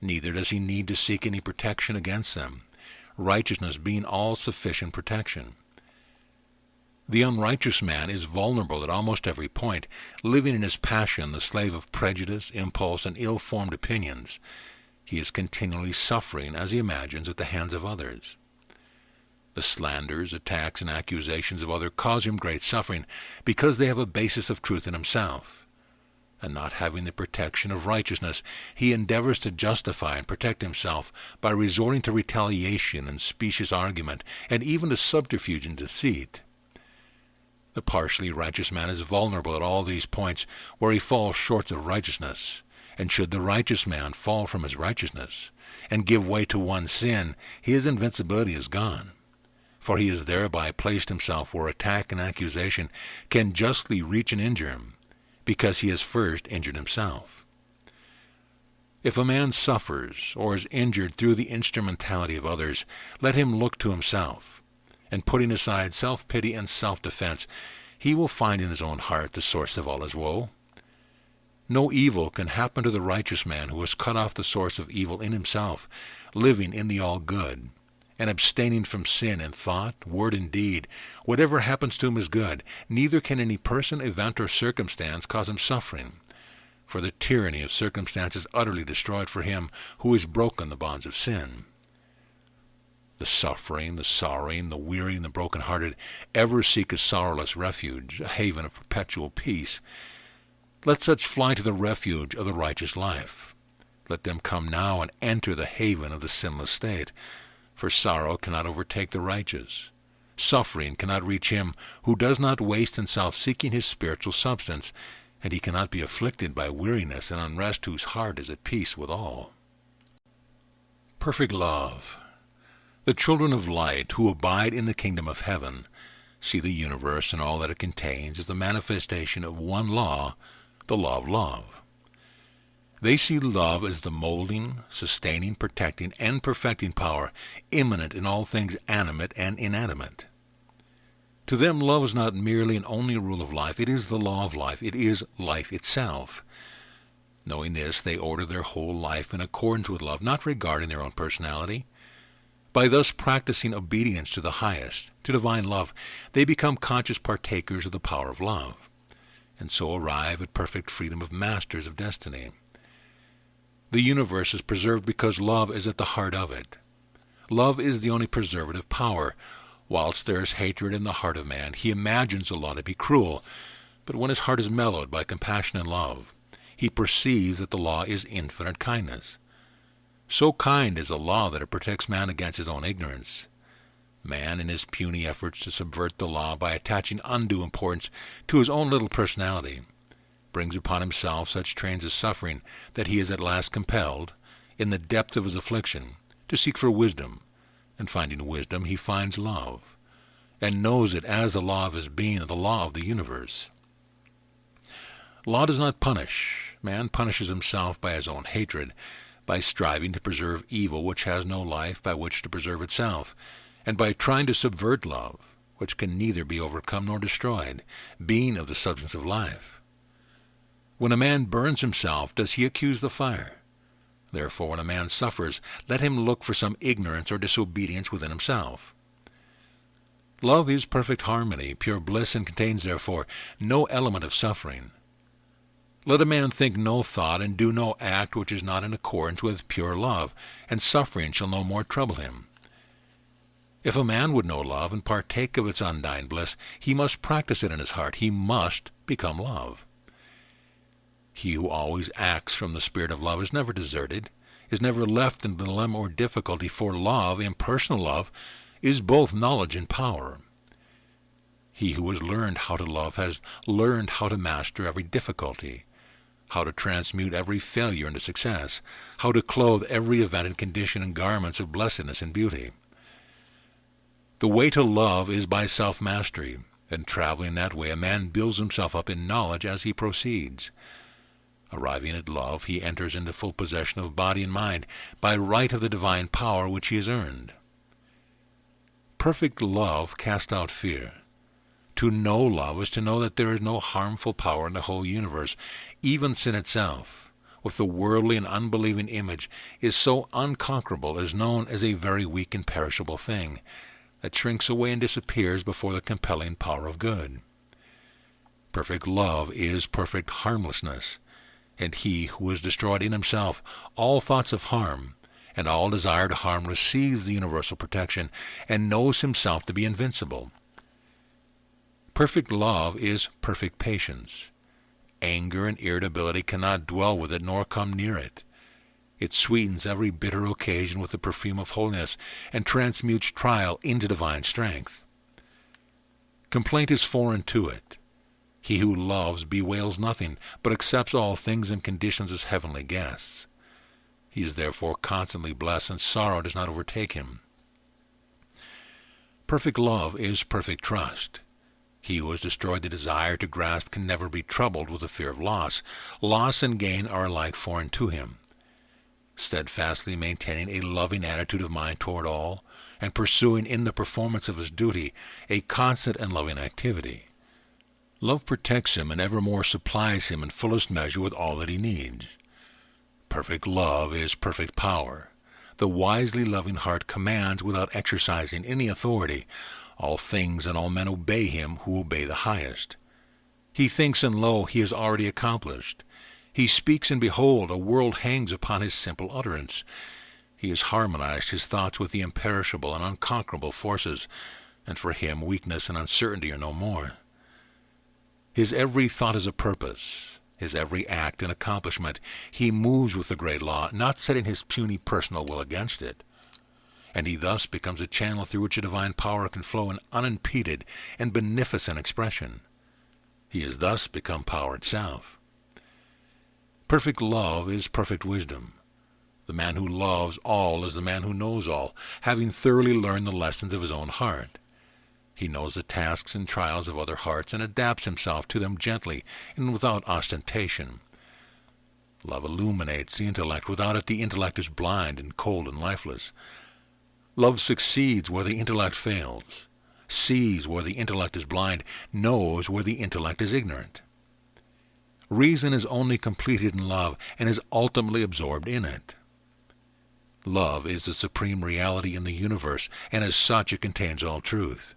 Neither does he need to seek any protection against them, righteousness being all-sufficient protection. The unrighteous man is vulnerable at almost every point, living in his passion, the slave of prejudice, impulse, and ill-formed opinions. He is continually suffering, as he imagines, at the hands of others. The slanders, attacks, and accusations of others cause him great suffering, because they have a basis of truth in himself. And not having the protection of righteousness, he endeavors to justify and protect himself by resorting to retaliation and specious argument, and even to subterfuge and deceit. The partially righteous man is vulnerable at all these points where he falls short of righteousness. And should the righteous man fall from his righteousness, and give way to one sin, his invincibility is gone. For he has thereby placed himself where attack and accusation can justly reach and injure him, because he has first injured himself. If a man suffers or is injured through the instrumentality of others, let him look to himself, and putting aside self-pity and self-defense, he will find in his own heart the source of all his woe. No evil can happen to the righteous man who has cut off the source of evil in himself, living in the all-good, and abstaining from sin in thought, word, and deed. Whatever happens to him is good. Neither can any person, event, or circumstance cause him suffering, for the tyranny of circumstance is utterly destroyed for him who has broken the bonds of sin. The suffering, the sorrowing, the weary, and the broken-hearted ever seek a sorrowless refuge, a haven of perpetual peace. Let such fly to the refuge of the righteous life. Let them come now and enter the haven of the sinless state. For sorrow cannot overtake the righteous. Suffering cannot reach him who does not waste himself seeking his spiritual substance, and he cannot be afflicted by weariness and unrest whose heart is at peace with all. Perfect love. The children of light who abide in the kingdom of heaven see the universe and all that it contains as the manifestation of one law, the law of love. They see love as the molding, sustaining, protecting, and perfecting power immanent in all things animate and inanimate. To them love is not merely and only a rule of life, it is the law of life, it is life itself. Knowing this, they order their whole life in accordance with love, not regarding their own personality. By thus practicing obedience to the highest, to divine love, they become conscious partakers of the power of love, and so arrive at perfect freedom of masters of destiny. The universe is preserved because love is at the heart of it. Love is the only preservative power. Whilst there is hatred in the heart of man, he imagines the law to be cruel, but when his heart is mellowed by compassion and love, he perceives that the law is infinite kindness. So kind is the law that it protects man against his own ignorance. Man, in his puny efforts to subvert the law by attaching undue importance to his own little personality, brings upon himself such trains of suffering that he is at last compelled, in the depth of his affliction, to seek for wisdom, and finding wisdom he finds love, and knows it as the law of his being, the law of the universe. Law does not punish. Man punishes himself by his own hatred, by striving to preserve evil which has no life by which to preserve itself, and by trying to subvert love, which can neither be overcome nor destroyed, being of the substance of life. When a man burns himself, does he accuse the fire? Therefore, when a man suffers, let him look for some ignorance or disobedience within himself. Love is perfect harmony, pure bliss, and contains, therefore, no element of suffering. Let a man think no thought and do no act which is not in accordance with pure love, and suffering shall no more trouble him. If a man would know love and partake of its undying bliss, he must practice it in his heart. He must become love. He who always acts from the spirit of love is never deserted, is never left in dilemma or difficulty, for love, impersonal love, is both knowledge and power. He who has learned how to love has learned how to master every difficulty, how to transmute every failure into success, how to clothe every event and condition in garments of blessedness and beauty. The way to love is by self-mastery, and traveling that way a man builds himself up in knowledge as he proceeds. Arriving at love, he enters into full possession of body and mind by right of the divine power which he has earned. Perfect love casts out fear. To know love is to know that there is no harmful power in the whole universe. Even sin itself, with the worldly and unbelieving image, is so unconquerable as known as a very weak and perishable thing, that shrinks away and disappears before the compelling power of good. Perfect love is perfect harmlessness, and he who has destroyed in himself all thoughts of harm and all desire to harm receives the universal protection and knows himself to be invincible. Perfect love is perfect patience. Anger and irritability cannot dwell with it nor come near it. It sweetens every bitter occasion with the perfume of holiness and transmutes trial into divine strength. Complaint is foreign to it. He who loves bewails nothing, but accepts all things and conditions as heavenly guests. He is therefore constantly blessed, and sorrow does not overtake him. Perfect love is perfect trust. He who has destroyed the desire to grasp can never be troubled with the fear of loss. Loss and gain are alike foreign to him. Steadfastly maintaining a loving attitude of mind toward all, and pursuing in the performance of his duty a constant and loving activity, love protects him and evermore supplies him in fullest measure with all that he needs. Perfect love is perfect power. The wisely loving heart commands without exercising any authority. All things and all men obey him who obey the highest. He thinks, and lo, he has already accomplished. He speaks, and behold, a world hangs upon his simple utterance. He has harmonized his thoughts with the imperishable and unconquerable forces, and for him weakness and uncertainty are no more. His every thought is a purpose, his every act an accomplishment. He moves with the great law, not setting his puny personal will against it. And he thus becomes a channel through which a divine power can flow in unimpeded and beneficent expression. He has thus become power itself. Perfect love is perfect wisdom. The man who loves all is the man who knows all, having thoroughly learned the lessons of his own heart. He knows the tasks and trials of other hearts and adapts himself to them gently and without ostentation. Love illuminates the intellect. Without it the intellect is blind and cold and lifeless. Love succeeds where the intellect fails, sees where the intellect is blind, knows where the intellect is ignorant. Reason is only completed in love and is ultimately absorbed in it. Love is the supreme reality in the universe, and as such it contains all truth.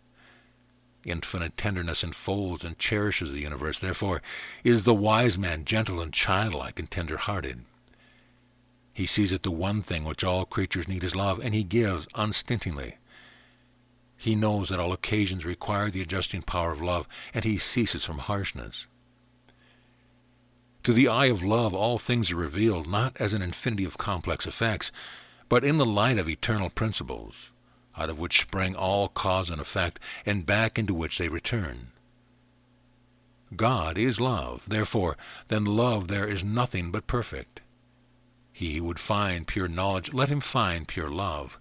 Infinite tenderness enfolds and cherishes the universe. Therefore is the wise man gentle and childlike and tender-hearted. He sees that the one thing which all creatures need is love, and he gives unstintingly. He knows that all occasions require the adjusting power of love, and he ceases from harshness. To the eye of love all things are revealed, not as an infinity of complex effects, but in the light of eternal principles, out of which spring all cause and effect, and back into which they return. God is love. Therefore, then love there is nothing but perfect. He who would find pure knowledge, let him find pure love.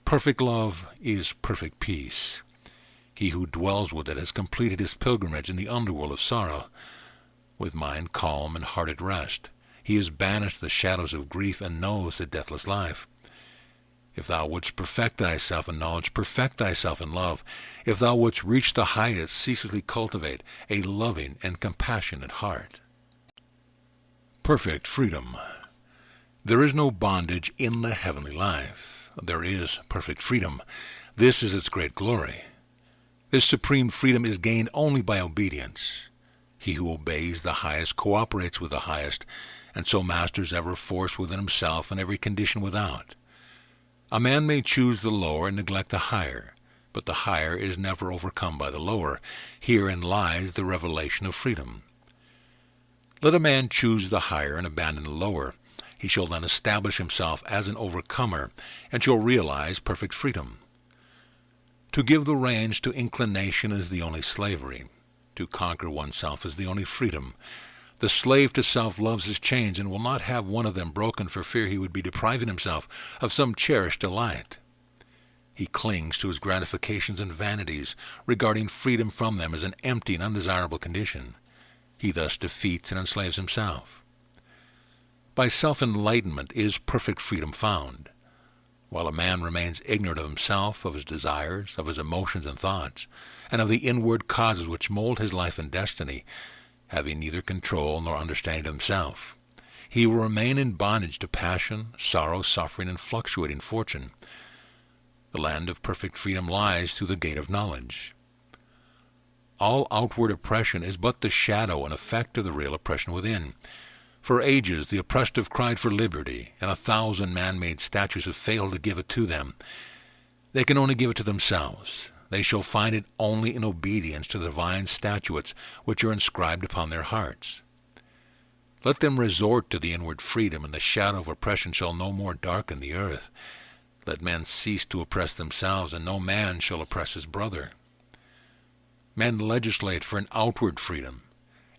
Perfect love is perfect peace. He who dwells with it has completed his pilgrimage in the underworld of sorrow. With mind calm and heart at rest, he has banished the shadows of grief and knows the deathless life. If thou wouldst perfect thyself in knowledge, perfect thyself in love. If thou wouldst reach the highest, ceaselessly cultivate a loving and compassionate heart. Perfect freedom. There is no bondage in the heavenly life. There is perfect freedom. This is its great glory. This supreme freedom is gained only by obedience. He who obeys the highest cooperates with the highest, and so masters every force within himself and every condition without. A man may choose the lower and neglect the higher, but the higher is never overcome by the lower. Herein lies the revelation of freedom. Let a man choose the higher and abandon the lower. He shall then establish himself as an overcomer, and shall realize perfect freedom. To give the reins to inclination is the only slavery. To conquer oneself is the only freedom. The slave to self loves his chains, and will not have one of them broken for fear he would be depriving himself of some cherished delight. He clings to his gratifications and vanities, regarding freedom from them as an empty and undesirable condition. He thus defeats and enslaves himself. By self-enlightenment is perfect freedom found. While a man remains ignorant of himself, of his desires, of his emotions and thoughts, and of the inward causes which mold his life and destiny, having neither control nor understanding of himself, he will remain in bondage to passion, sorrow, suffering, and fluctuating fortune. The land of perfect freedom lies through the gate of knowledge. All outward oppression is but the shadow and effect of the real oppression within. For ages the oppressed have cried for liberty, and 1,000 man-made statues have failed to give it to them. They can only give it to themselves. They shall find it only in obedience to the divine statutes which are inscribed upon their hearts. Let them resort to the inward freedom, and the shadow of oppression shall no more darken the earth. Let men cease to oppress themselves, and no man shall oppress his brother. Men legislate for an outward freedom,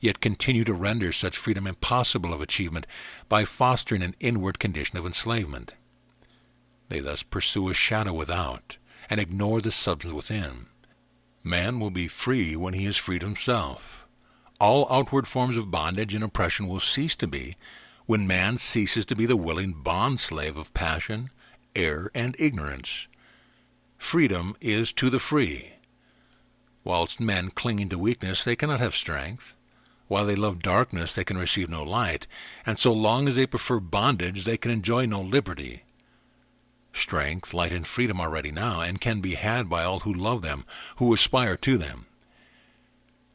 yet continue to render such freedom impossible of achievement by fostering an inward condition of enslavement. They thus pursue a shadow without, and ignore the substance within. Man will be free when he is freed himself. All outward forms of bondage and oppression will cease to be when man ceases to be the willing bond-slave of passion, error, and ignorance. Freedom is to the free. Whilst men clinging to weakness, they cannot have strength. While they love darkness, they can receive no light, and so long as they prefer bondage, they can enjoy no liberty. Strength, light, and freedom are ready now, and can be had by all who love them, who aspire to them.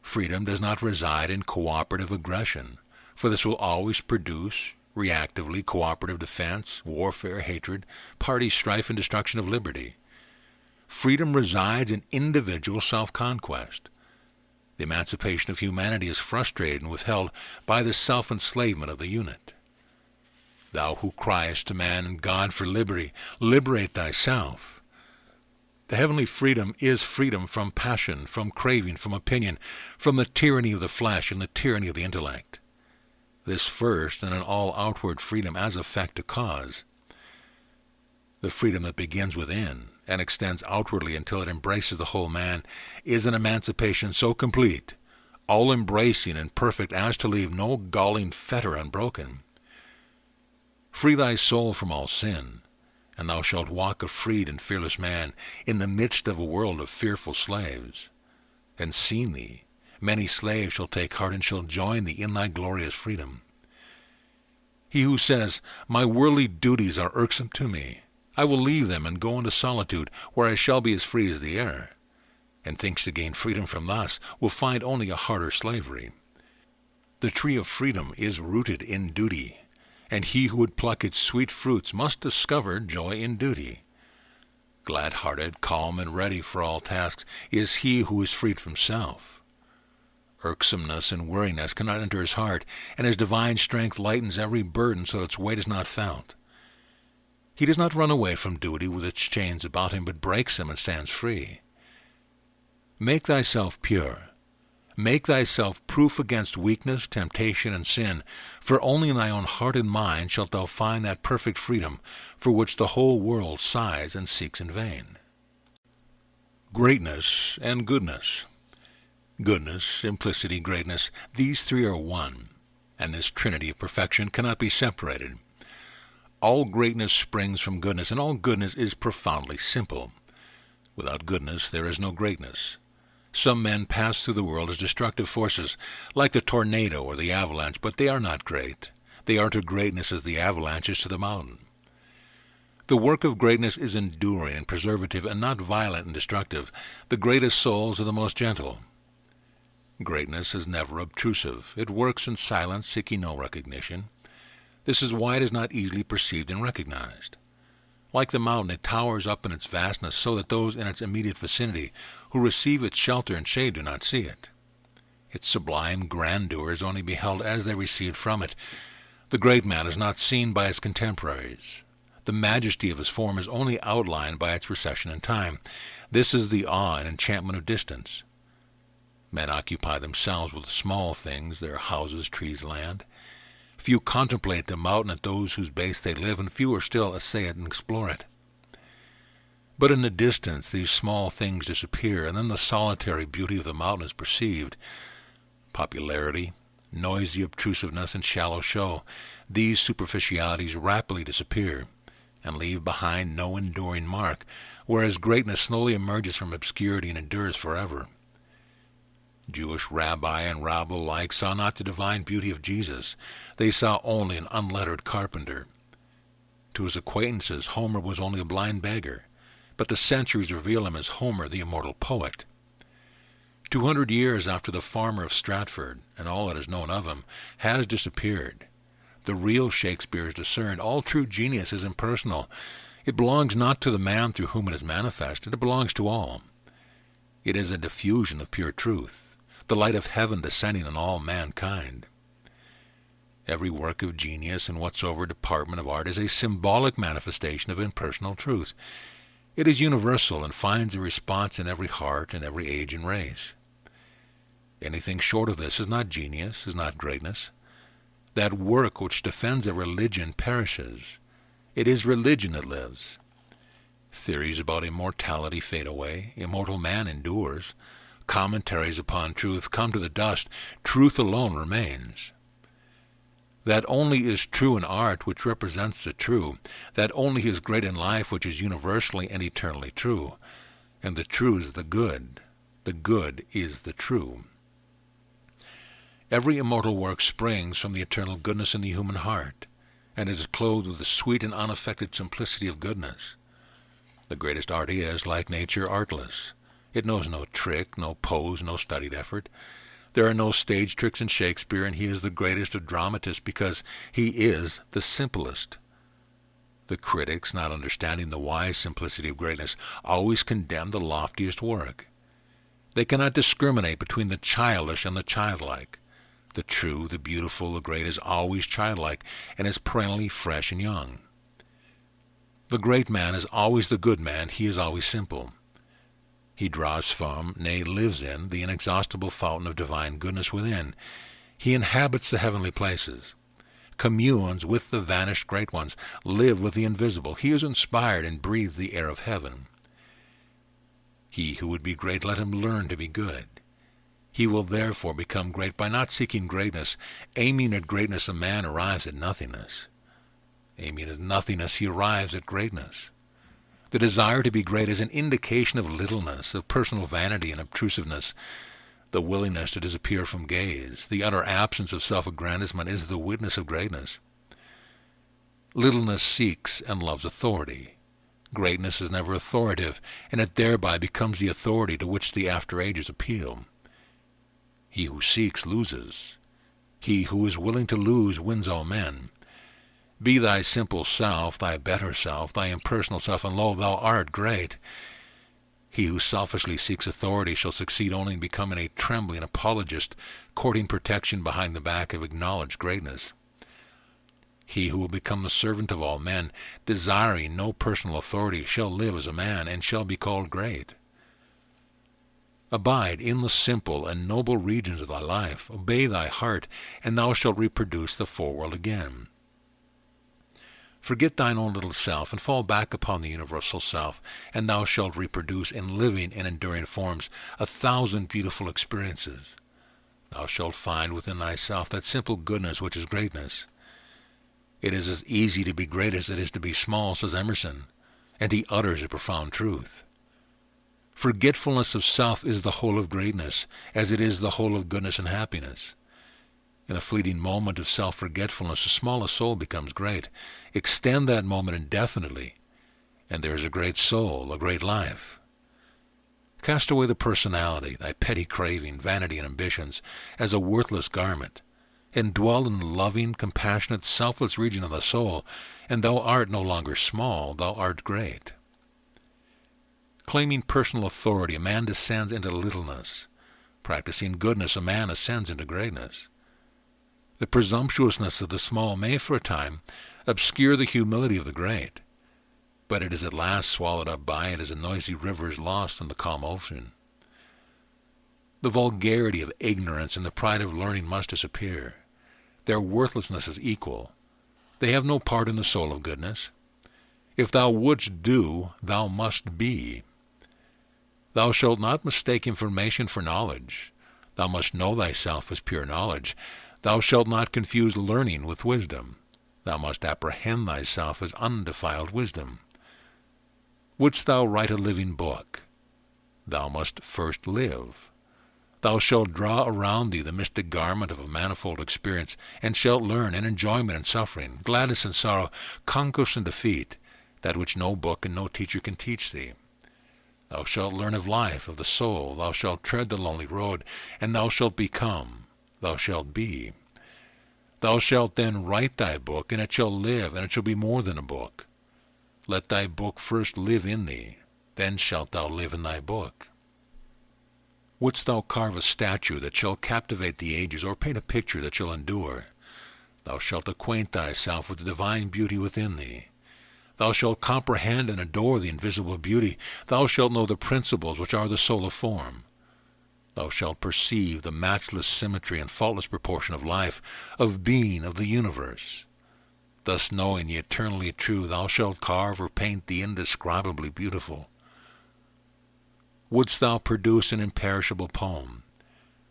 Freedom does not reside in cooperative aggression, for this will always produce, reactively, cooperative defense, warfare, hatred, party strife, and destruction of liberty. Freedom resides in individual self-conquest. The emancipation of humanity is frustrated and withheld by the self-enslavement of the unit. Thou who criest to man and God for liberty, liberate thyself. The heavenly freedom is freedom from passion, from craving, from opinion, from the tyranny of the flesh and the tyranny of the intellect. This first, and an all outward freedom as effect to cause. The freedom that begins within and extends outwardly until it embraces the whole man is an emancipation so complete, all-embracing and perfect as to leave no galling fetter unbroken. Free thy soul from all sin, and thou shalt walk a freed and fearless man in the midst of a world of fearful slaves. And seeing thee, many slaves shall take heart and shall join thee in thy glorious freedom. He who says, "My worldly duties are irksome to me. I will leave them and go into solitude, where I shall be as free as the air," and thinks to gain freedom from thus, will find only a harder slavery. The tree of freedom is rooted in duty, and he who would pluck its sweet fruits must discover joy in duty. Glad-hearted, calm, and ready for all tasks is he who is freed from self. Irksomeness and weariness cannot enter his heart, and his divine strength lightens every burden so that its weight is not felt. He does not run away from duty with its chains about him, but breaks them and stands free. Make thyself pure. Make thyself proof against weakness, temptation, and sin, for only in thy own heart and mind shalt thou find that perfect freedom for which the whole world sighs and seeks in vain. Greatness and goodness. Goodness, simplicity, greatness, these three are one, and this trinity of perfection cannot be separated. All greatness springs from goodness, and all goodness is profoundly simple. Without goodness there is no greatness. Some men pass through the world as destructive forces, like the tornado or the avalanche, but they are not great. They are to greatness as the avalanche is to the mountain. The work of greatness is enduring and preservative, and not violent and destructive. The greatest souls are the most gentle. Greatness is never obtrusive. It works in silence, seeking no recognition. This is why it is not easily perceived and recognized. Like the mountain, it towers up in its vastness so that those in its immediate vicinity who receive its shelter and shade do not see it. Its sublime grandeur is only beheld as they recede from it. The great man is not seen by his contemporaries. The majesty of his form is only outlined by its recession in time. This is the awe and enchantment of distance. Men occupy themselves with small things, their houses, trees, land. Few contemplate the mountain at those whose base they live, and fewer still essay it and explore it. But in the distance these small things disappear, and then the solitary beauty of the mountain is perceived. Popularity, noisy obtrusiveness, and shallow show, these superficialities rapidly disappear, and leave behind no enduring mark, whereas greatness slowly emerges from obscurity and endures forever. Jewish rabbi and rabble alike saw not the divine beauty of Jesus. They saw only an unlettered carpenter. To his acquaintances, Homer was only a blind beggar, but the centuries reveal him as Homer, the immortal poet. 200 years after the farmer of Stratford, and all that is known of him, has disappeared. The real Shakespeare is discerned. All true genius is impersonal. It belongs not to the man through whom it is manifested. It belongs to all. It is a diffusion of pure truth, the light of heaven descending on all mankind. Every work of genius in whatsoever department of art is a symbolic manifestation of impersonal truth. It is universal and finds a response in every heart and every age and race. Anything short of this is not genius, is not greatness. That work which defends a religion perishes. It is religion that lives. Theories about immortality fade away. Immortal man endures. Commentaries upon truth come to the dust. Truth alone remains. That only is true in art which represents the true. That only is great in life which is universally and eternally true. And the true is the good. The good is the true. Every immortal work springs from the eternal goodness in the human heart, and is clothed with the sweet and unaffected simplicity of goodness. The greatest art is, like nature, artless. It knows no trick, no pose, no studied effort. There are no stage tricks in Shakespeare, and he is the greatest of dramatists because he is the simplest. The critics, not understanding the wise simplicity of greatness, always condemn the loftiest work. They cannot discriminate between the childish and the childlike. The true, the beautiful, the great is always childlike, and is perennially fresh and young. The great man is always the good man. He is always simple. He draws from, nay, lives in, the inexhaustible fountain of divine goodness within. He inhabits the heavenly places, communes with the vanished great ones, live with the invisible. He is inspired and breathed the air of heaven. He who would be great, let him learn to be good. He will therefore become great by not seeking greatness. Aiming at greatness, a man arrives at nothingness. Aiming at nothingness, he arrives at greatness. The desire to be great is an indication of littleness, of personal vanity and obtrusiveness. The willingness to disappear from gaze, the utter absence of self-aggrandizement is the witness of greatness. Littleness seeks and loves authority. Greatness is never authoritative, and it thereby becomes the authority to which the after ages appeal. He who seeks loses. He who is willing to lose wins all men. Be thy simple self, thy better self, thy impersonal self, and lo, thou art great. He who selfishly seeks authority shall succeed only in becoming a trembling apologist, courting protection behind the back of acknowledged greatness. He who will become the servant of all men, desiring no personal authority, shall live as a man, and shall be called great. Abide in the simple and noble regions of thy life. Obey thy heart, and thou shalt reproduce the foreworld again. Forget thine own little self, and fall back upon the universal self, and thou shalt reproduce in living and enduring forms 1,000 beautiful experiences. Thou shalt find within thyself that simple goodness which is greatness. It is as easy to be great as it is to be small, says Emerson, and he utters a profound truth. Forgetfulness of self is the whole of greatness, as it is the whole of goodness and happiness. In a fleeting moment of self-forgetfulness, the smallest soul becomes great. Extend that moment indefinitely, and there is a great soul, a great life. Cast away the personality, thy petty craving, vanity, and ambitions, as a worthless garment, and dwell in the loving, compassionate, selfless region of the soul, and thou art no longer small, thou art great. Claiming personal authority, a man descends into littleness. Practicing goodness, a man ascends into greatness. The presumptuousness of the small may, for a time, obscure the humility of the great, but it is at last swallowed up by it as a noisy river is lost in the calm ocean. The vulgarity of ignorance and the pride of learning must disappear. Their worthlessness is equal. They have no part in the soul of goodness. If thou wouldst do, thou must be. Thou shalt not mistake information for knowledge. Thou must know thyself as pure knowledge. Thou shalt not confuse learning with wisdom. Thou must apprehend thyself as undefiled wisdom. Wouldst thou write a living book? Thou must first live. Thou shalt draw around thee the mystic garment of a manifold experience, and shalt learn in enjoyment and suffering, gladness and sorrow, conquest and defeat, that which no book and no teacher can teach thee. Thou shalt learn of life, of the soul, thou shalt tread the lonely road, and thou shalt become, thou shalt be. Thou shalt then write thy book, and it shall live, and it shall be more than a book. Let thy book first live in thee, then shalt thou live in thy book. Wouldst thou carve a statue that shall captivate the ages, or paint a picture that shall endure? Thou shalt acquaint thyself with the divine beauty within thee. Thou shalt comprehend and adore the invisible beauty. Thou shalt know the principles which are the soul of form. Thou shalt perceive the matchless symmetry and faultless proportion of life, of being, of the universe. Thus knowing the eternally true, thou shalt carve or paint the indescribably beautiful. Wouldst thou produce an imperishable poem?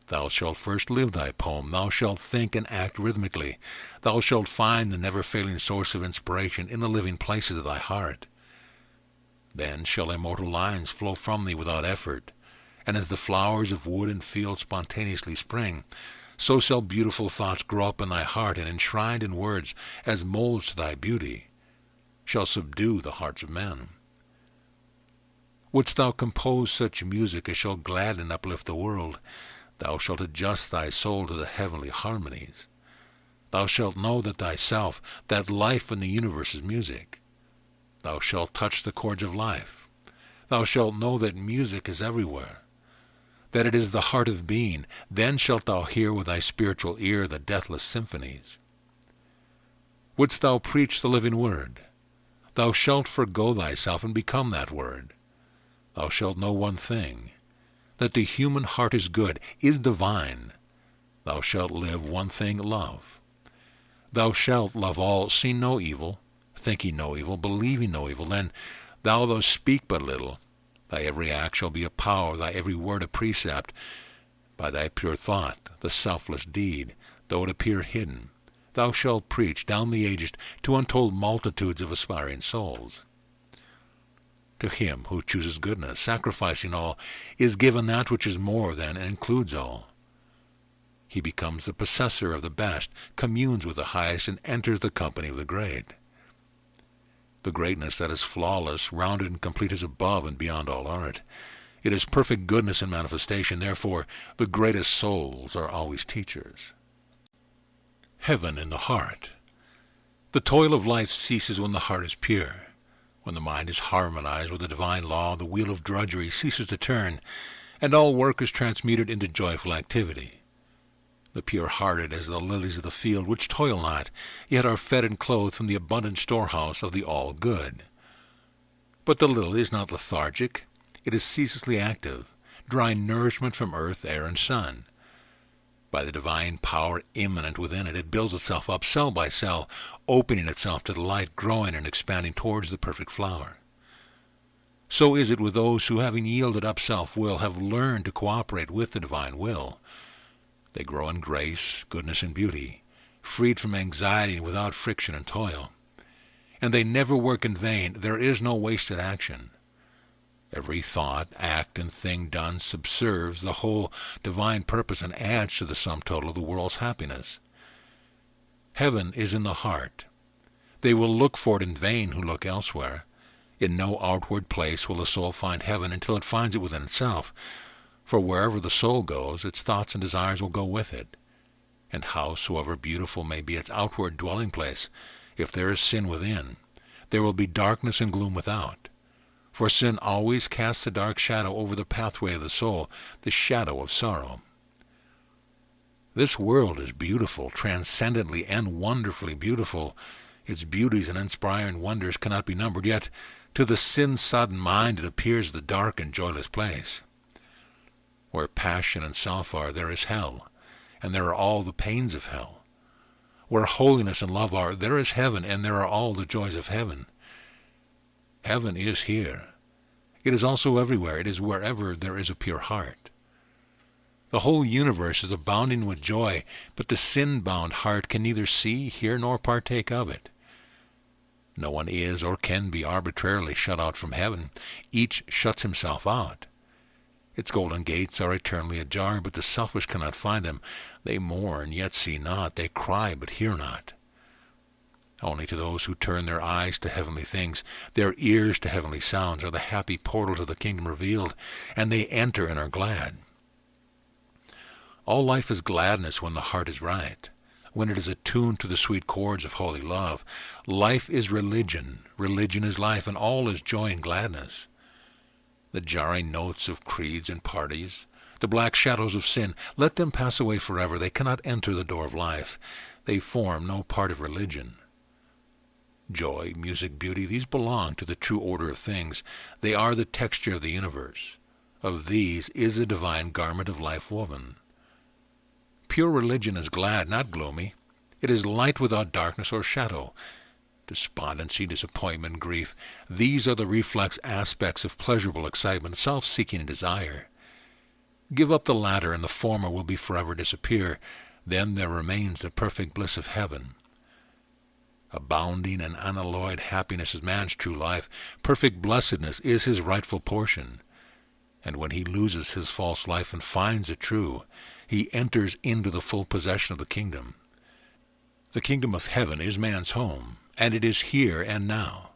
Thou shalt first live thy poem. Thou shalt think and act rhythmically. Thou shalt find the never-failing source of inspiration in the living places of thy heart. Then shall immortal lines flow from thee without effort, and as the flowers of wood and field spontaneously spring, so shall beautiful thoughts grow up in thy heart, and enshrined in words as molds to thy beauty, shall subdue the hearts of men. Wouldst thou compose such music as shall gladden and uplift the world, thou shalt adjust thy soul to the heavenly harmonies. Thou shalt know that thyself, that life in the universe is music. Thou shalt touch the chords of life. Thou shalt know that music is everywhere, that it is the heart of being. Then shalt thou hear with thy spiritual ear the deathless symphonies. Wouldst thou preach the living word? Thou shalt forego thyself and become that word. Thou shalt know one thing, that the human heart is good, is divine. Thou shalt live one thing, love. Thou shalt love all, see no evil, thinking no evil, believing no evil. Then thou speak but little. Thy every act shall be a power, thy every word a precept. By thy pure thought, the selfless deed, though it appear hidden, thou shalt preach down the ages to untold multitudes of aspiring souls. To him who chooses goodness, sacrificing all, is given that which is more than and includes all. He becomes the possessor of the best, communes with the highest, and enters the company of the great. The greatness that is flawless, rounded and complete is above and beyond all art. It is perfect goodness in manifestation. Therefore, the greatest souls are always teachers. Heaven in the heart. The toil of life ceases when the heart is pure. When the mind is harmonized with the divine law, the wheel of drudgery ceases to turn, and all work is transmuted into joyful activity. The pure-hearted as the lilies of the field, which toil not, yet are fed and clothed from the abundant storehouse of the all-good. But the lily is not lethargic. It is ceaselessly active, drawing nourishment from earth, air, and sun. By the divine power immanent within it, it builds itself up cell by cell, opening itself to the light, growing and expanding towards the perfect flower. So is it with those who, having yielded up self-will, have learned to cooperate with the divine will. They grow in grace, goodness, and beauty, freed from anxiety and without friction and toil. And they never work in vain. There is no wasted action. Every thought, act, and thing done subserves the whole divine purpose and adds to the sum total of the world's happiness. Heaven is in the heart. They will look for it in vain who look elsewhere. In no outward place will the soul find heaven until it finds it within itself. For wherever the soul goes, its thoughts and desires will go with it. And howsoever beautiful may be its outward dwelling place, if there is sin within, there will be darkness and gloom without. For sin always casts a dark shadow over the pathway of the soul, the shadow of sorrow. This world is beautiful, transcendently and wonderfully beautiful. Its beauties and inspiring wonders cannot be numbered, yet to the sin-sodden mind it appears the dark and joyless place. Where passion and self are, there is hell, and there are all the pains of hell. Where holiness and love are, there is heaven, and there are all the joys of heaven. Heaven is here. It is also everywhere. It is wherever there is a pure heart. The whole universe is abounding with joy, but the sin-bound heart can neither see, hear, nor partake of it. No one is or can be arbitrarily shut out from heaven. Each shuts himself out. Its golden gates are eternally ajar, but the selfish cannot find them. They mourn, yet see not. They cry, but hear not. Only to those who turn their eyes to heavenly things, their ears to heavenly sounds, are the happy portal to the kingdom revealed, and they enter and are glad. All life is gladness when the heart is right, when it is attuned to the sweet chords of holy love. Life is religion, religion is life, and all is joy and gladness. The jarring notes of creeds and parties, the black shadows of sin, let them pass away forever. They cannot enter the door of life. They form no part of religion. Joy, music, beauty, these belong to the true order of things. They are the texture of the universe. Of these is the divine garment of life woven. Pure religion is glad, not gloomy. It is light without darkness or shadow. Despondency, disappointment, grief, these are the reflex aspects of pleasurable excitement, self-seeking, and desire. Give up the latter, and the former will be forever disappear. Then there remains the perfect bliss of heaven. Abounding and unalloyed happiness is man's true life. Perfect blessedness is his rightful portion. And when he loses his false life and finds it true, he enters into the full possession of the kingdom. The kingdom of heaven is man's home, and it is here and now.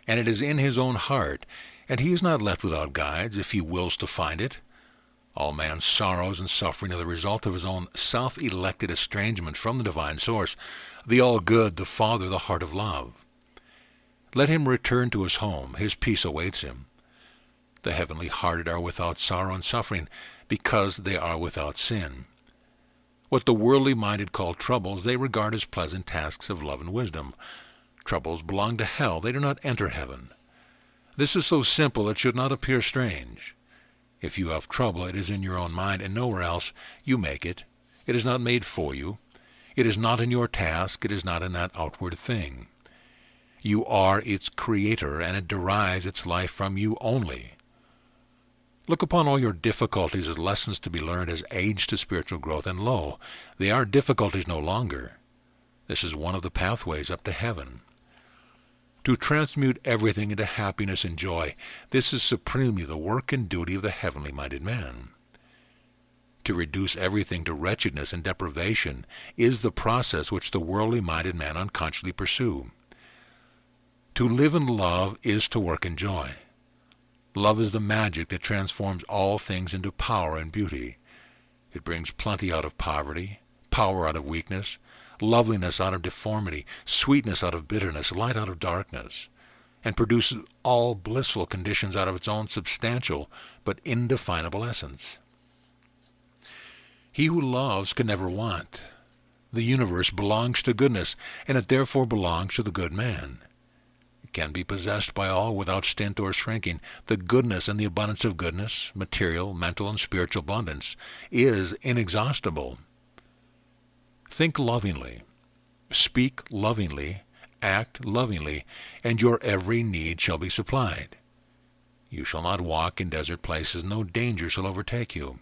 And it is in his own heart, and he is not left without guides if he wills to find it. All man's sorrows and suffering are the result of his own self-elected estrangement from the divine source, the all-good, the Father, the heart of love. Let him return to his home. His peace awaits him. The heavenly-hearted are without sorrow and suffering because they are without sin. What the worldly-minded call troubles, they regard as pleasant tasks of love and wisdom. Troubles belong to hell. They do not enter heaven. This is so simple it should not appear strange. If you have trouble, it is in your own mind and nowhere else. You make it. It is not made for you. It is not in your task. It is not in that outward thing. You are its creator, and it derives its life from you only. Look upon all your difficulties as lessons to be learned as aids to spiritual growth, and lo, they are difficulties no longer. This is one of the pathways up to heaven. To transmute everything into happiness and joy, this is supremely the work and duty of the heavenly-minded man. To reduce everything to wretchedness and deprivation is the process which the worldly-minded man unconsciously pursue. To live in love is to work in joy. Love is the magic that transforms all things into power and beauty. It brings plenty out of poverty, power out of weakness, loveliness out of deformity, sweetness out of bitterness, light out of darkness, and produces all blissful conditions out of its own substantial but indefinable essence. He who loves can never want. The universe belongs to goodness, and it therefore belongs to the good man. It can be possessed by all without stint or shrinking. The goodness and the abundance of goodness, material, mental, and spiritual abundance, is inexhaustible. Think lovingly, speak lovingly, act lovingly, and your every need shall be supplied. You shall not walk in desert places, no danger shall overtake you.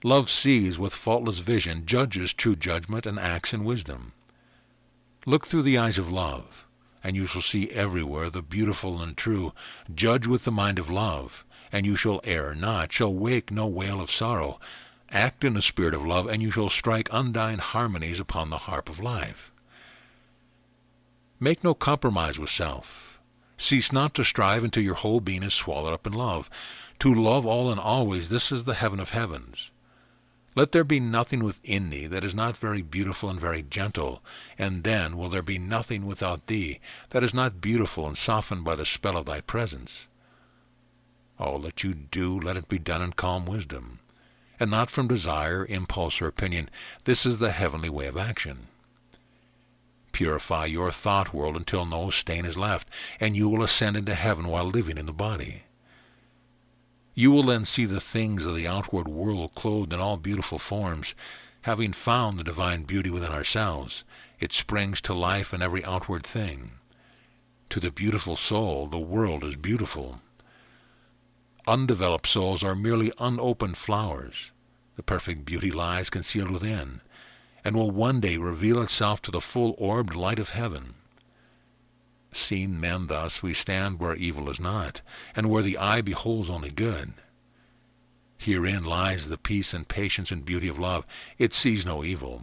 Love sees with faultless vision, judges true judgment, and acts in wisdom. Look through the eyes of love, and you shall see everywhere the beautiful and true. Judge with the mind of love, and you shall err not, shall wake no wail of sorrow. Act in the spirit of love, and you shall strike undying harmonies upon the harp of life. Make no compromise with self. Cease not to strive until your whole being is swallowed up in love. To love all and always, this is the heaven of heavens. Let there be nothing within thee that is not very beautiful and very gentle, and then will there be nothing without thee that is not beautiful and softened by the spell of thy presence. All that you do, let it be done in calm wisdom, and not from desire, impulse, or opinion. This is the heavenly way of action. Purify your thought world until no stain is left, and you will ascend into heaven while living in the body. You will then see the things of the outward world clothed in all beautiful forms. Having found the divine beauty within ourselves, it springs to life in every outward thing. To the beautiful soul, the world is beautiful. Undeveloped souls are merely unopened flowers. The perfect beauty lies concealed within, and will one day reveal itself to the full-orbed light of heaven. Seeing men thus, we stand where evil is not, and where the eye beholds only good. Herein lies the peace and patience and beauty of love. It sees no evil.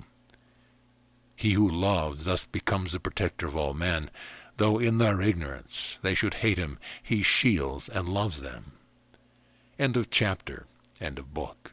He who loves thus becomes the protector of all men. Though in their ignorance they should hate him, he shields and loves them. End of chapter. End of book.